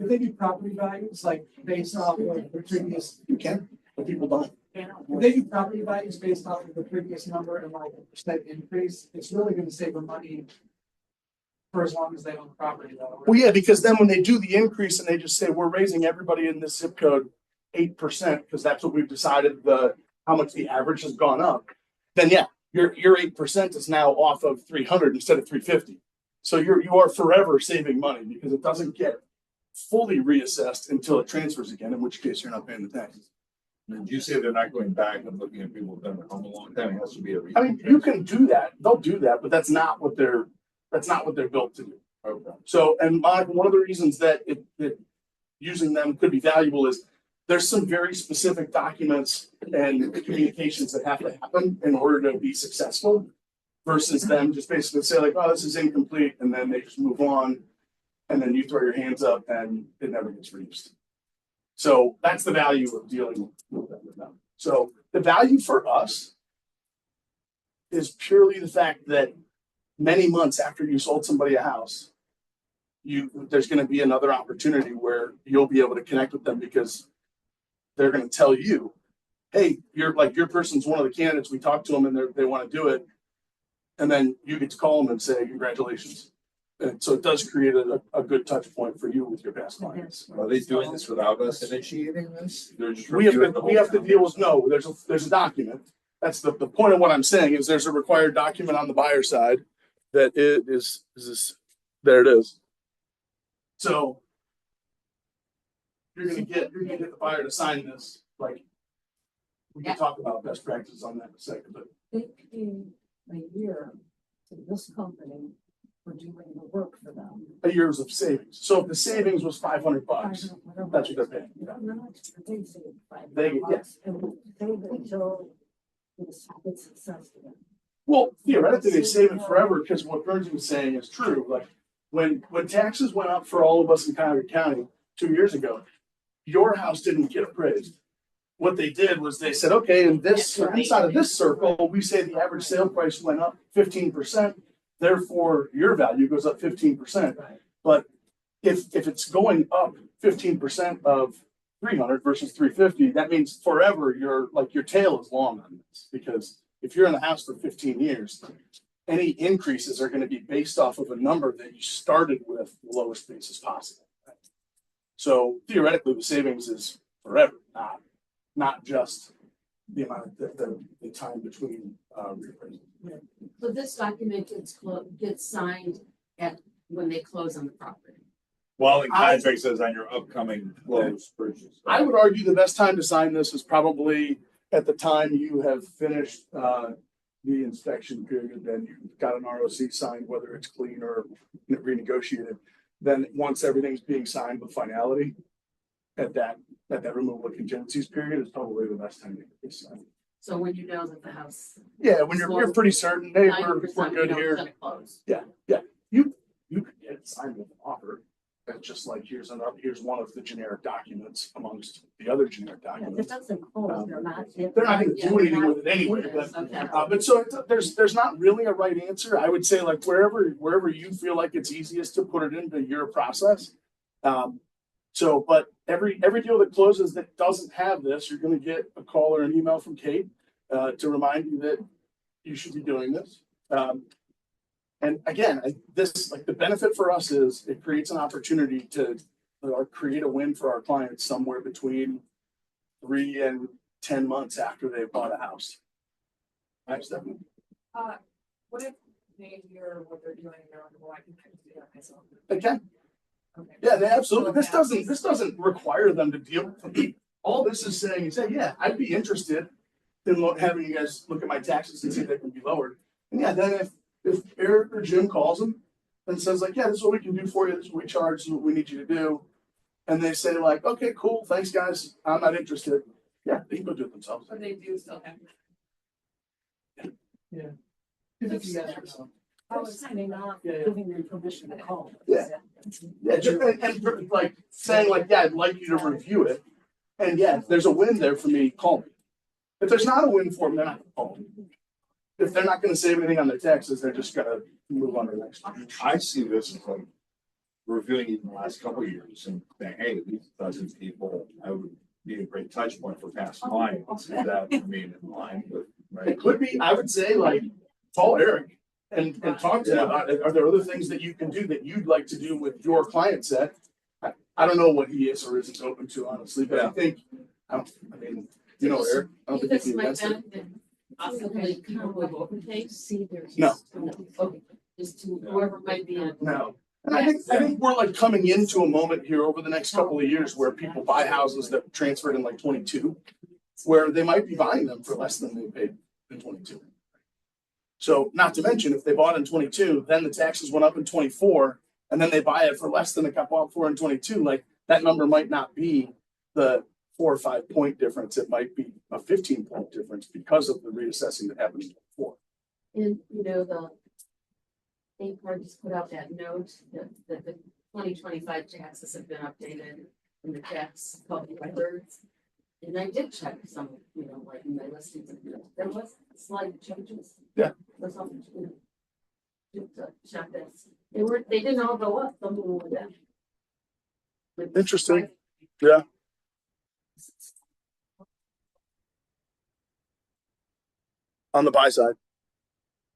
they do property values like based off of the previous, You can, but people don't. if they do property values based off of the previous number and like a percent increase, it's really going to save them money for as long as they own the property though. Well, yeah, because then when they do the increase and they just say, we're raising everybody in this zip code 8%, because that's what we've decided how much the average has gone up, then yeah, your 8% is now off of 300 instead of 350. So you are forever saving money because it doesn't get fully reassessed until it transfers again, in which case you're not paying the taxes. Did you say they're not going back and looking at people who've been at home a long time? It has to be I mean, you can do that. They'll do that, but that's not what they're built to do. Okay. So, and one of the reasons that using them could be valuable is there's some very specific documents and communications that have to happen in order to be successful versus them just basically say like, oh, this is incomplete. And then they just move on. And then you throw your hands up and it never gets reached. So that's the value of dealing with them. So the value for us is purely the fact that many months after you sold somebody a house, there's going to be another opportunity where you'll be able to connect with them because they're going to tell you, hey, your person's one of the candidates. We talked to them and they want to do it. And then you get to call them and say, congratulations. And so it does create a good touch point for you with your past clients. Are they doing this without us initiating this? They're just We have reviewing the whole to deal with, no, there's a document. That's the point of what I'm saying is there's a required document on the buyer side that it is this, there it is. So you're gonna get the buyer to sign this, like we can talk about best practices on that in a second, but They pay a year to this company for doing the work for them. a year's of savings. So if the savings was $500, that's what they're paying. Yes. Until it's successful. Well, theoretically, they save it forever because what Bernie was saying is true. Like when taxes went up for all of us in Cuyahoga County 2 years ago, your house didn't get appraised. What they did was they said, okay, inside of this circle, we say the average sale price went up 15%. Therefore, your value goes up 15%. But if it's going up 15% of 300 versus 350, that means forever your tail is long on this because if you're in the house for 15 years, any increases are going to be based off of a number that you started with the lowest basis possible. So theoretically, the savings is forever, not just the amount of the time between reappraisal. So this document gets signed when they close on the property. Well, the contract says on your upcoming close purchase. I would argue the best time to sign this is probably at the time you have finished the inspection period, then you've got an ROC signed, whether it's clean or renegotiated. Then once everything's being signed with finality, at that removal of contingencies period is probably the best time to get this signed. So when you know that the house. Yeah, when you're pretty certain, hey, we're 90% good you know here. it's closed. Yeah, you could get it signed with an offer. just like here's one of the generic documents amongst the other generic Yeah, documents. it doesn't hold, they're not. They're not going to do anything with it anyway. But so there's not really a right answer. I would say like wherever you feel like it's easiest to put it into your process. But every deal that closes that doesn't have this, you're going to get a call or an email from Kate to remind you that you should be doing this. And again, this like the benefit for us is it creates an opportunity to create a win for our clients somewhere between 3 and 10 months after they've bought a house. Right, Stephanie? What if they hear what they're doing and they're like, well, I can kind of do that myself? They can. Okay. Yeah, they absolutely. This doesn't require them to deal with it. All this is saying is, hey, yeah, I'd be interested in having you guys look at my taxes and see if they can be lowered. And yeah, then if Eric or Jim calls them and says like, yeah, this is what we can do for you. This is what we charge. This is what we need you to do. And they say like, okay, cool. Thanks, guys. I'm not interested. Yeah, they can go do it themselves. But they do still have. Yeah. If you guys are- I was signing off, Yeah, yeah. giving them permission to call. Yeah. Yeah, and like saying like, yeah, I'd like you to review it. And yeah, if there's a win there for me, call me. If there's not a win for them, they're not gonna call me. If they're not gonna save anything on their taxes, they're just gonna move on to the next one. I see this as like reviewing it in the last couple of years and saying, hey, these dozen people, I would be a great touch point for past clients. Is that remain in line with, right? It could be, I would say like, call Eric and talk to him about it. Are there other things that you can do that you'd like to do with your client set? I don't know what he is or isn't open to, honestly, but I think, I mean, you know, Eric, I don't think This he'd be might against it. benefit possibly come with overtakes, see there's. No. Okay, just to whoever might be in. No. And I think we're like coming into a moment here over the next couple of years where people buy houses that transferred in like 22, where they might be buying them for less than they paid in 22. So not to mention if they bought in 22, then the taxes went up in 24, and then they buy it for less than they got bought for in 22, like that number might not be the 4 or 5 point difference. It might be a 15-point difference because of the reassessing that happened in 24. And, you know, the state board just put out that note that the 2025 taxes have been updated in the tax public records. And I did check some, you know, like in my listings, there was slight changes. Yeah. Or something, you know. Just to check this. They didn't all go up, some of them went down. Interesting. Yeah. On the buy side,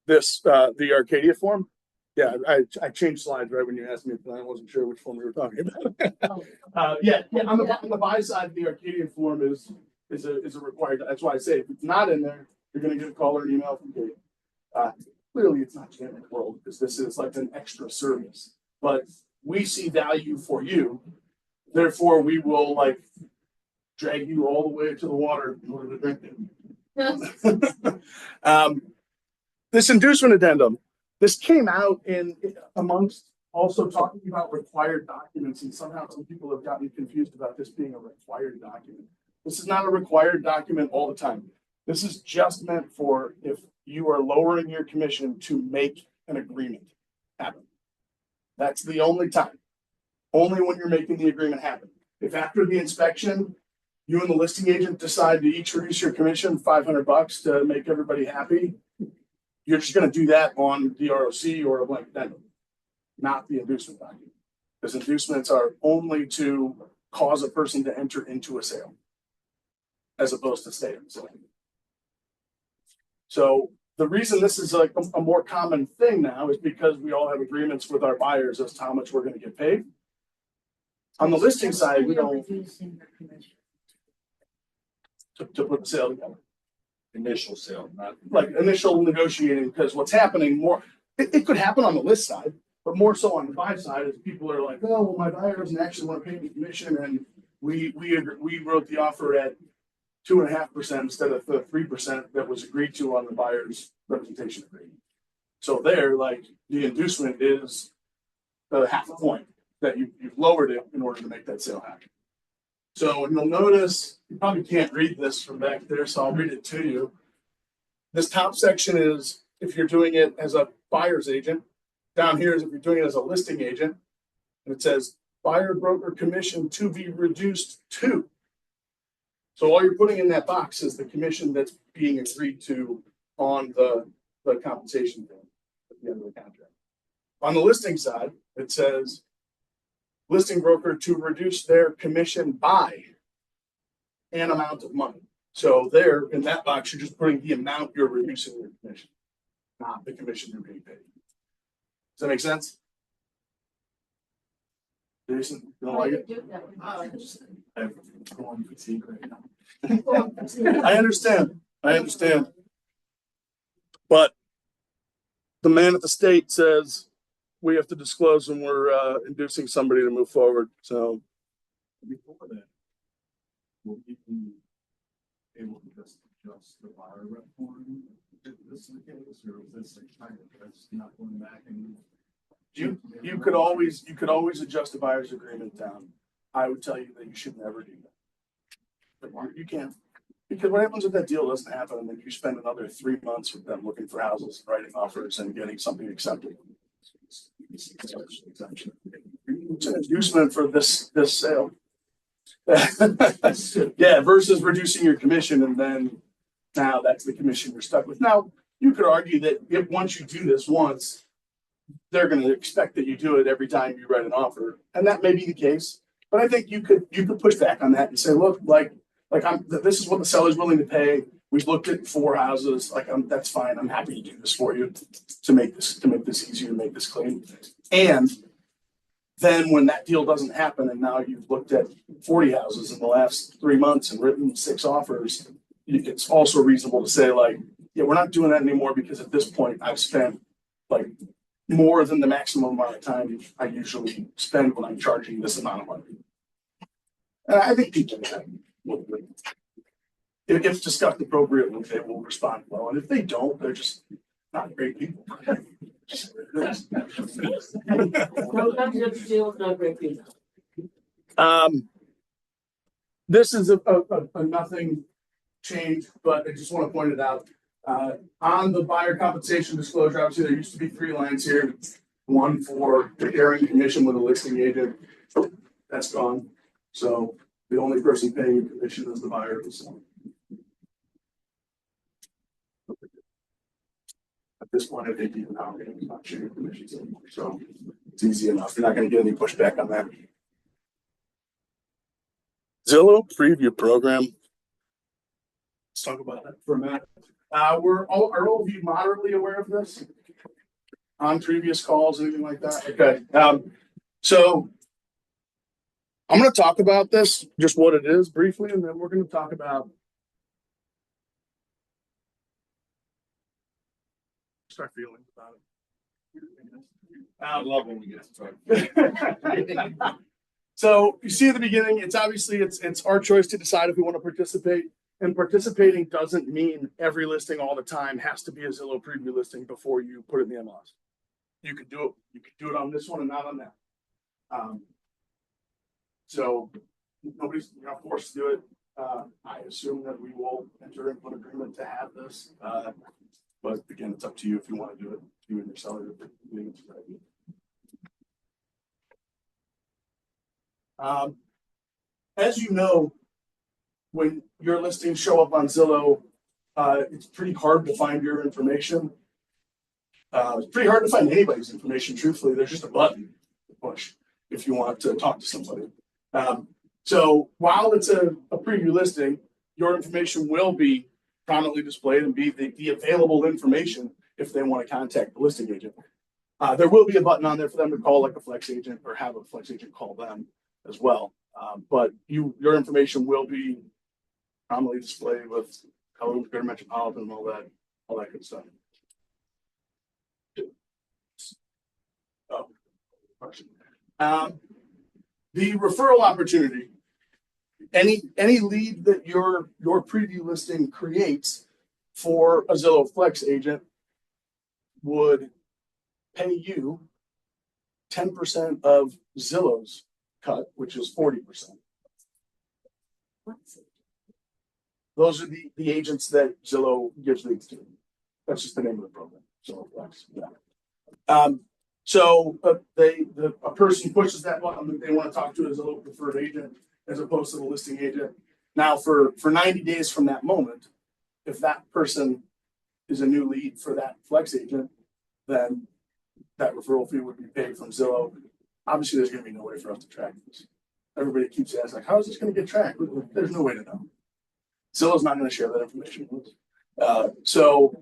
the Arcadia form. Yeah, I changed slides right when you asked me, but I wasn't sure which one we were talking about. Yeah, on the buy side, the Arcadia form is a required. That's why I say if it's not in there, you're going to get a call or an email from Kate. Clearly, it's not the end of the world because this is like an extra service, but we see value for you. Therefore, we will like drag you all the way to the water in order to drink it. This inducement addendum, this came out in amongst also talking about required documents, and somehow some people have gotten confused about this being a required document. This is not a required document all the time. This is just meant for if you are lowering your commission to make an agreement happen. That's the only time. Only when you're making the agreement happen. If after the inspection, you and the listing agent decide to each reduce your commission $500 to make everybody happy, you're just going to do that on the ROC or a blank addendum, not the inducement document. Because inducements are only to cause a person to enter into a sale, as opposed to stay in the sale. So the reason this is like a more common thing now is because we all have agreements with our buyers as to how much we're going to get paid. On the listing side, we don't to put the sale together. Initial sale, not. Like initial negotiating, because what's happening more, it could happen on the list side, but more so on the buy side is people are like, oh, well, my buyer doesn't actually want to pay me commission, and we wrote the offer at 2.5% instead of the 3% that was agreed to on the buyer's representation agreement. So there, like the inducement is the half a point that you've lowered it in order to make that sale happen. So you'll notice, you probably can't read this from back there, so I'll read it to you. This top section is if you're doing it as a buyer's agent. Down here is if you're doing it as a listing agent. And it says buyer broker commission to be reduced to. So all you're putting in that box is the commission that's being agreed to on the compensation thing at the end of the contract. On the listing side, it says listing broker to reduce their commission by an amount of money. So there, in that box, you're just putting the amount you're reducing your commission, not the commission you're being paid. Does that make sense? Jason, you don't like it? Going fatigue right now. I understand. I understand. But the man at the state says we have to disclose when we're inducing somebody to move forward. So Before that, will you be able to just adjust the buyer rep form? Is this the case, or is this a kind of that's not going back and? you could always adjust the buyer's agreement down. I would tell you that you should never do that. But you can't. Because what happens if that deal doesn't happen and then you spend another 3 months with them looking for houses, writing offers and getting something accepted? It's an inducement for this sale. Yeah, versus reducing your commission and then now that's the commission you're stuck with. Now, you could argue that if once you do this once, they're going to expect that you do it every time you write an offer. And that may be the case. But I think you could push back on that and say, look, this is what the seller's willing to pay. We've looked at 4 houses. That's fine. I'm happy to do this for you to make this easier, to make this clean. And then when that deal doesn't happen, and now you've looked at 40 houses in the last 3 months and written 6 offers, it's also reasonable to say, like, yeah, we're not doing that anymore because at this point I've spent like more than the maximum amount of time I usually spend when I'm charging this amount of money. And I think people will, if discussed appropriately, they will respond well. And if they don't, they're just not great people. This is a nothing change, but I just want to point it out. On the buyer compensation disclosure, obviously there used to be 3 lines here. One for the airing commission with a listing agent. That's gone. So the only person paying your commission is the buyer of the seller. At this point, I think even now I'm not sharing commissions anymore. So it's easy enough. You're not going to get any pushback on that. Zillow preview program. Let's talk about that for a minute. Are all of you moderately aware of this on previous calls, anything like that? Okay. So I'm going to talk about this, just what it is briefly, and then we're going to talk about. Start feelings about it. I love when we get to talk. So you see at the beginning, it's our choice to decide if we want to participate. And participating doesn't mean every listing all the time has to be a Zillow preview listing before you put it in the MLS. You could do it. You could do it on this one and not on that. So nobody's forced to do it. I assume that we will enter into an agreement to have this. But again, it's up to you if you want to do it. You and your seller. As you know, when your listings show up on Zillow, it's pretty hard to find your information. It's pretty hard to find anybody's information, truthfully. There's just a button to push if you want to talk to somebody. So while it's a preview listing, your information will be prominently displayed and be the available information if they want to contact the listing agent. There will be a button on there for them to call, like a flex agent, or have a flex agent call them as well. But your information will be prominently displayed with color, good metropolitan, and all that good stuff. Oh, question. The referral opportunity. Any lead that your preview listing creates for a Zillow Flex agent would pay you 10% of Zillow's cut, which is 40%. Those are the agents that Zillow gives leads to. That's just the name of the program. Zillow Flex. Yeah. So a person pushes that button that they want to talk to as a local preferred agent as opposed to the listing agent. Now for 90 days from that moment, if that person is a new lead for that flex agent, then that referral fee would be paid from Zillow. Obviously, there's going to be no way for us to track this. Everybody keeps asking, like, how is this going to get tracked? There's no way to know. Zillow's not going to share that information with us. So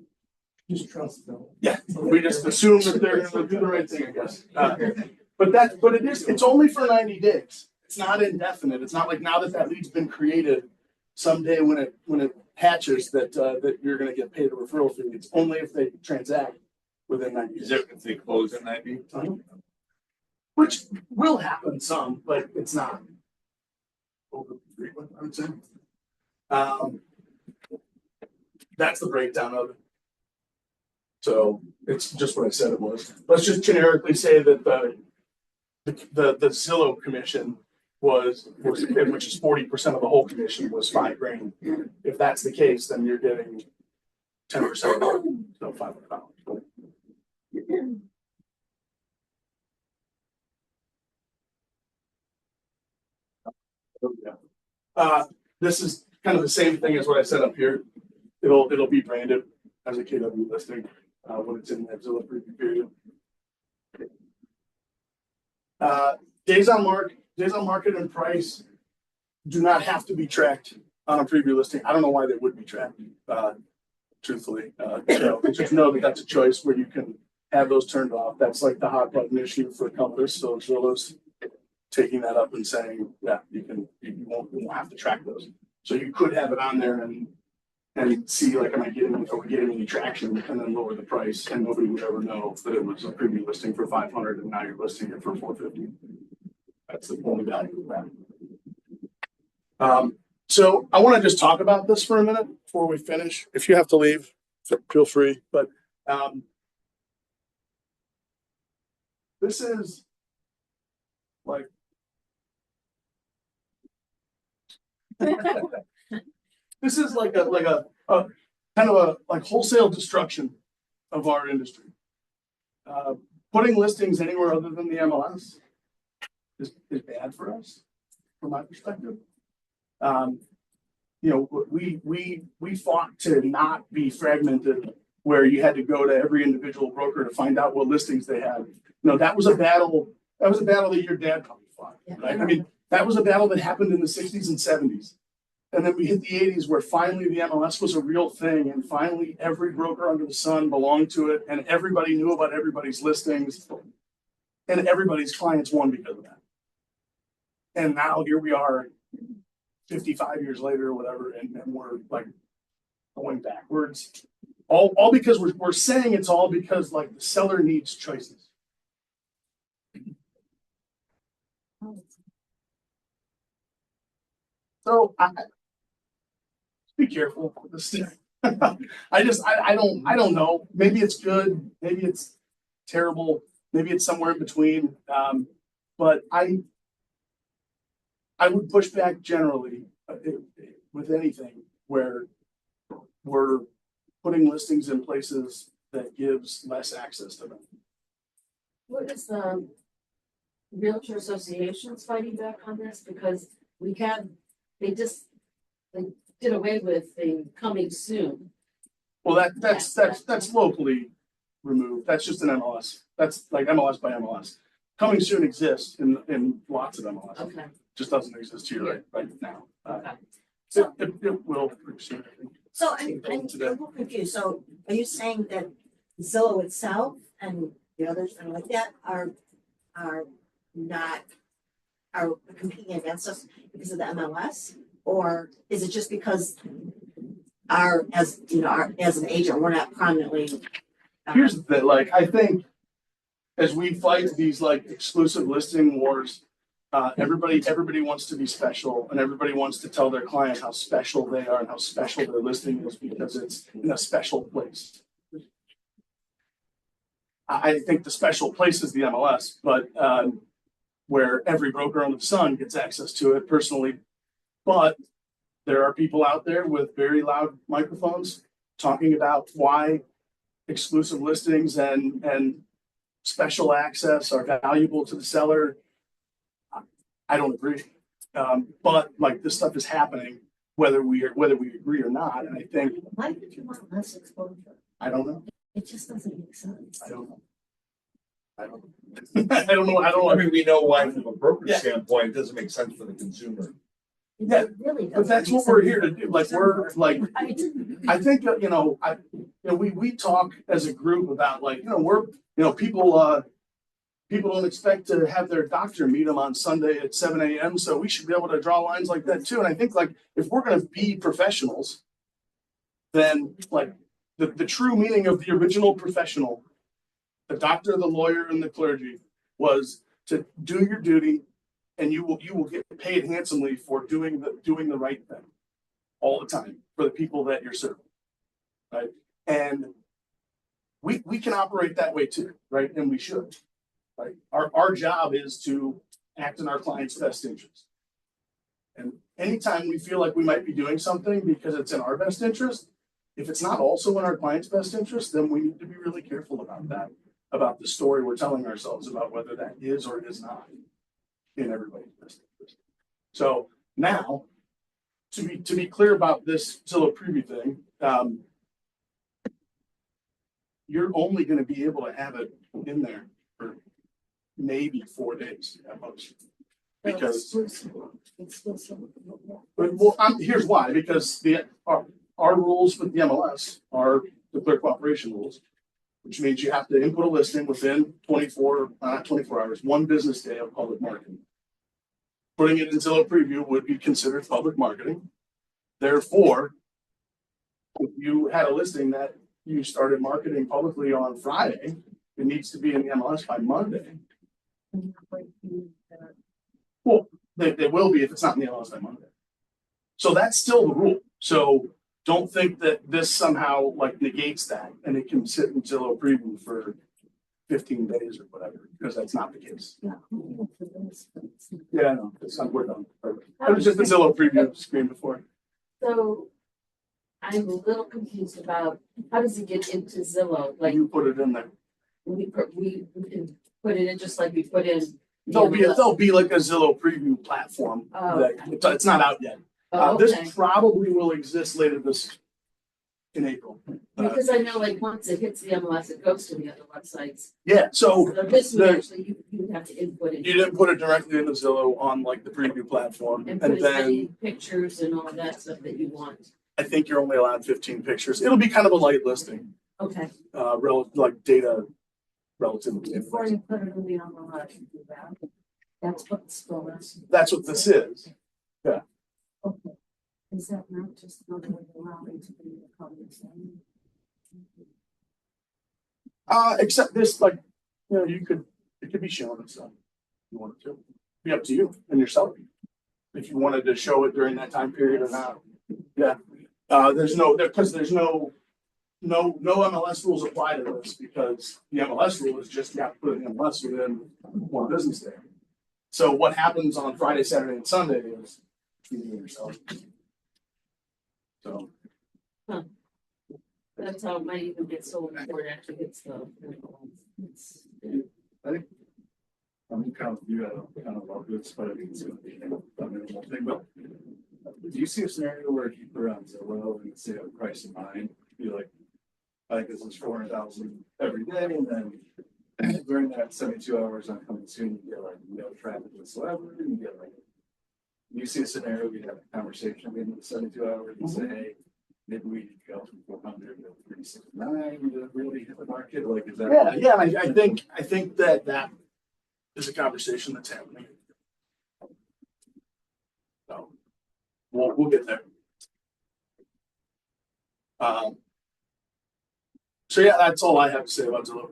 Just trust them. yeah, we just assume that they're going to do the right thing, I guess. But it's only for 90 days. It's not indefinite. It's not like now that lead's been created, someday when it hatches that you're going to get paid a referral fee. It's only if they transact within 90 days. Is it if they close in 90? Which will happen some, but it's not over frequent, I would say. That's the breakdown of it. So it's just what I said it was. Let's just generically say that the Zillow commission was which is 40% of the whole commission, was $5,000. If that's the case, then you're getting 10%, so $500. This is kind of the same thing as what I said up here. It'll be branded as a KW listing when it's in that Zillow preview period. Days on market and price do not have to be tracked on a preview listing. I don't know why they would be tracked, truthfully. Just know that that's a choice where you can have those turned off. That's like the hot button issue for Compass. So Zillow's taking that up and saying, yeah, you won't have to track those. So you could have it on there and see, like, are we getting any traction, and then lower the price, and nobody would ever know that it was a preview listing for 500 and now you're listing it for 450. That's the only value of that. So I want to just talk about this for a minute before we finish. If you have to leave, feel free. But this is like this is like a kind of a like wholesale destruction of our industry. Putting listings anywhere other than the MLS is bad for us, from my perspective. We fought to not be fragmented, where you had to go to every individual broker to find out what listings they had. That was a battle. That was a battle that your dad probably fought. Right? I mean, that was a battle that happened in the 60s and 70s. And then we hit the 80s, where finally the MLS was a real thing, and finally every broker under the sun belonged to it, and everybody knew about everybody's listings, and everybody's clients won because of that. And now here we are 55 years later or whatever, and we're like going backwards. All because we're saying it's all because, like, the seller needs choices. So be careful with this thing. I don't know. Maybe it's good. Maybe it's terrible. Maybe it's somewhere in between. But I would push back generally with anything where we're putting listings in places that gives less access to them. What is the Realtor Association's fighting back on this? Because they did away with the coming soon. Well, that's locally removed. That's just an MLS. That's like MLS by MLS. Coming soon exists in lots of MLS. Okay. Just doesn't exist here right now. Okay. It will. So I'm a little confused. So are you saying that Zillow itself and the others that are like that are competing against us because of the MLS? Or is it just because as an agent, we're not prominently? Here's the thing, like, I think as we fight these like exclusive listing wars, everybody wants to be special, and everybody wants to tell their client how special they are and how special their listing is because it's in a special place. I think the special place is the MLS, but where every broker under the sun gets access to it personally. But there are people out there with very loud microphones talking about why exclusive listings and special access are valuable to the seller. I don't agree. But like this stuff is happening whether we agree or not. And I think, Why would you want less exposure? I don't know. It just doesn't make sense. I don't know. I don't know. I don't know. I don't know. I mean, we know why from a broker Yeah. standpoint, it doesn't make sense for the consumer. Yeah, It really But doesn't that's make what we're sense. here to do. Like, we're like, I think that, we talk as a group about like, people don't expect to have their doctor meet them on Sunday at 7 a.m. So we should be able to draw lines like that too. And I think like, if we're going to be professionals, then like the true meaning of the original professional, the doctor, the lawyer, and the clergy was to do your duty, and you will get paid handsomely for doing the right thing all the time for the people that you're serving, right? And we can operate that way too, right? And we should, right? Our job is to act in our client's best interest. And anytime we feel like we might be doing something because it's in our best interest, if it's not also in our client's best interest, then we need to be really careful about that, about the story we're telling ourselves about whether that is or is not in everybody's best interest. So now, to be clear about this Zillow preview thing, you're only going to be able to have it in there for maybe 4 days at most. Because, here's why, because our rules with the MLS are the clear cooperation rules, which means you have to input a listing within 24 hours, 1 business day of public marketing. Putting it in Zillow preview would be considered public marketing. Therefore, if you had a listing that you started marketing publicly on Friday, it needs to be in the MLS by Monday. Well, they will be if it's not in the MLS by Monday. So that's still the rule. So don't think that this somehow like negates that and it can sit in Zillow preview for 15 days or whatever, because that's not the case. Yeah, no, it's not, we're done. Perfect. It was just the Zillow preview screen before. So I'm a little confused about how does it get into Zillow? Like You put it in there. we can put it in just like we put in. There'll be like a Zillow preview platform. Oh, That it's not out yet. Oh, okay. This probably will exist later in April. Because I know like once it hits the MLS, it goes to the other websites. Yeah, so This would actually, you would have to input it. you didn't put it directly into Zillow on like the preview platform, And and put as many then pictures and all that stuff that you want. I think you're only allowed 15 pictures. It'll be kind of a light listing, Okay. like data relatively. Before you put it in the MLS, you do that. That's what the scroll is. That's what this is. Okay. Is that not just another way to allow it to be the comments? Except this, like, it could be shown and stuff. You want it to be up to you and your seller. If you wanted to show it during that time period or not. Yeah. There's no MLS rules apply to this, because the MLS rule is just you have to put it in MLS within 1 business day. So what happens on Friday, Saturday, and Sunday is you and yourself. So. That's how it might even get sold before it actually hits the. I think I'm kind of you at a kind of love this, but I think it's going to be a minimal thing. But do you see a scenario where if you put on Zillow and say a price in mind, be like, I think this is 400,000 every day, and then during that 72 hours on coming soon, you get like no traffic whatsoever, and you get like. You see a scenario, we have a conversation in the 72 hours and say, hey, maybe we go from 400 to 369 to really hit the market. Like, is that? Yeah. I think that is a conversation that's happening. So we'll get there. So yeah, that's all I have to say about Zillow.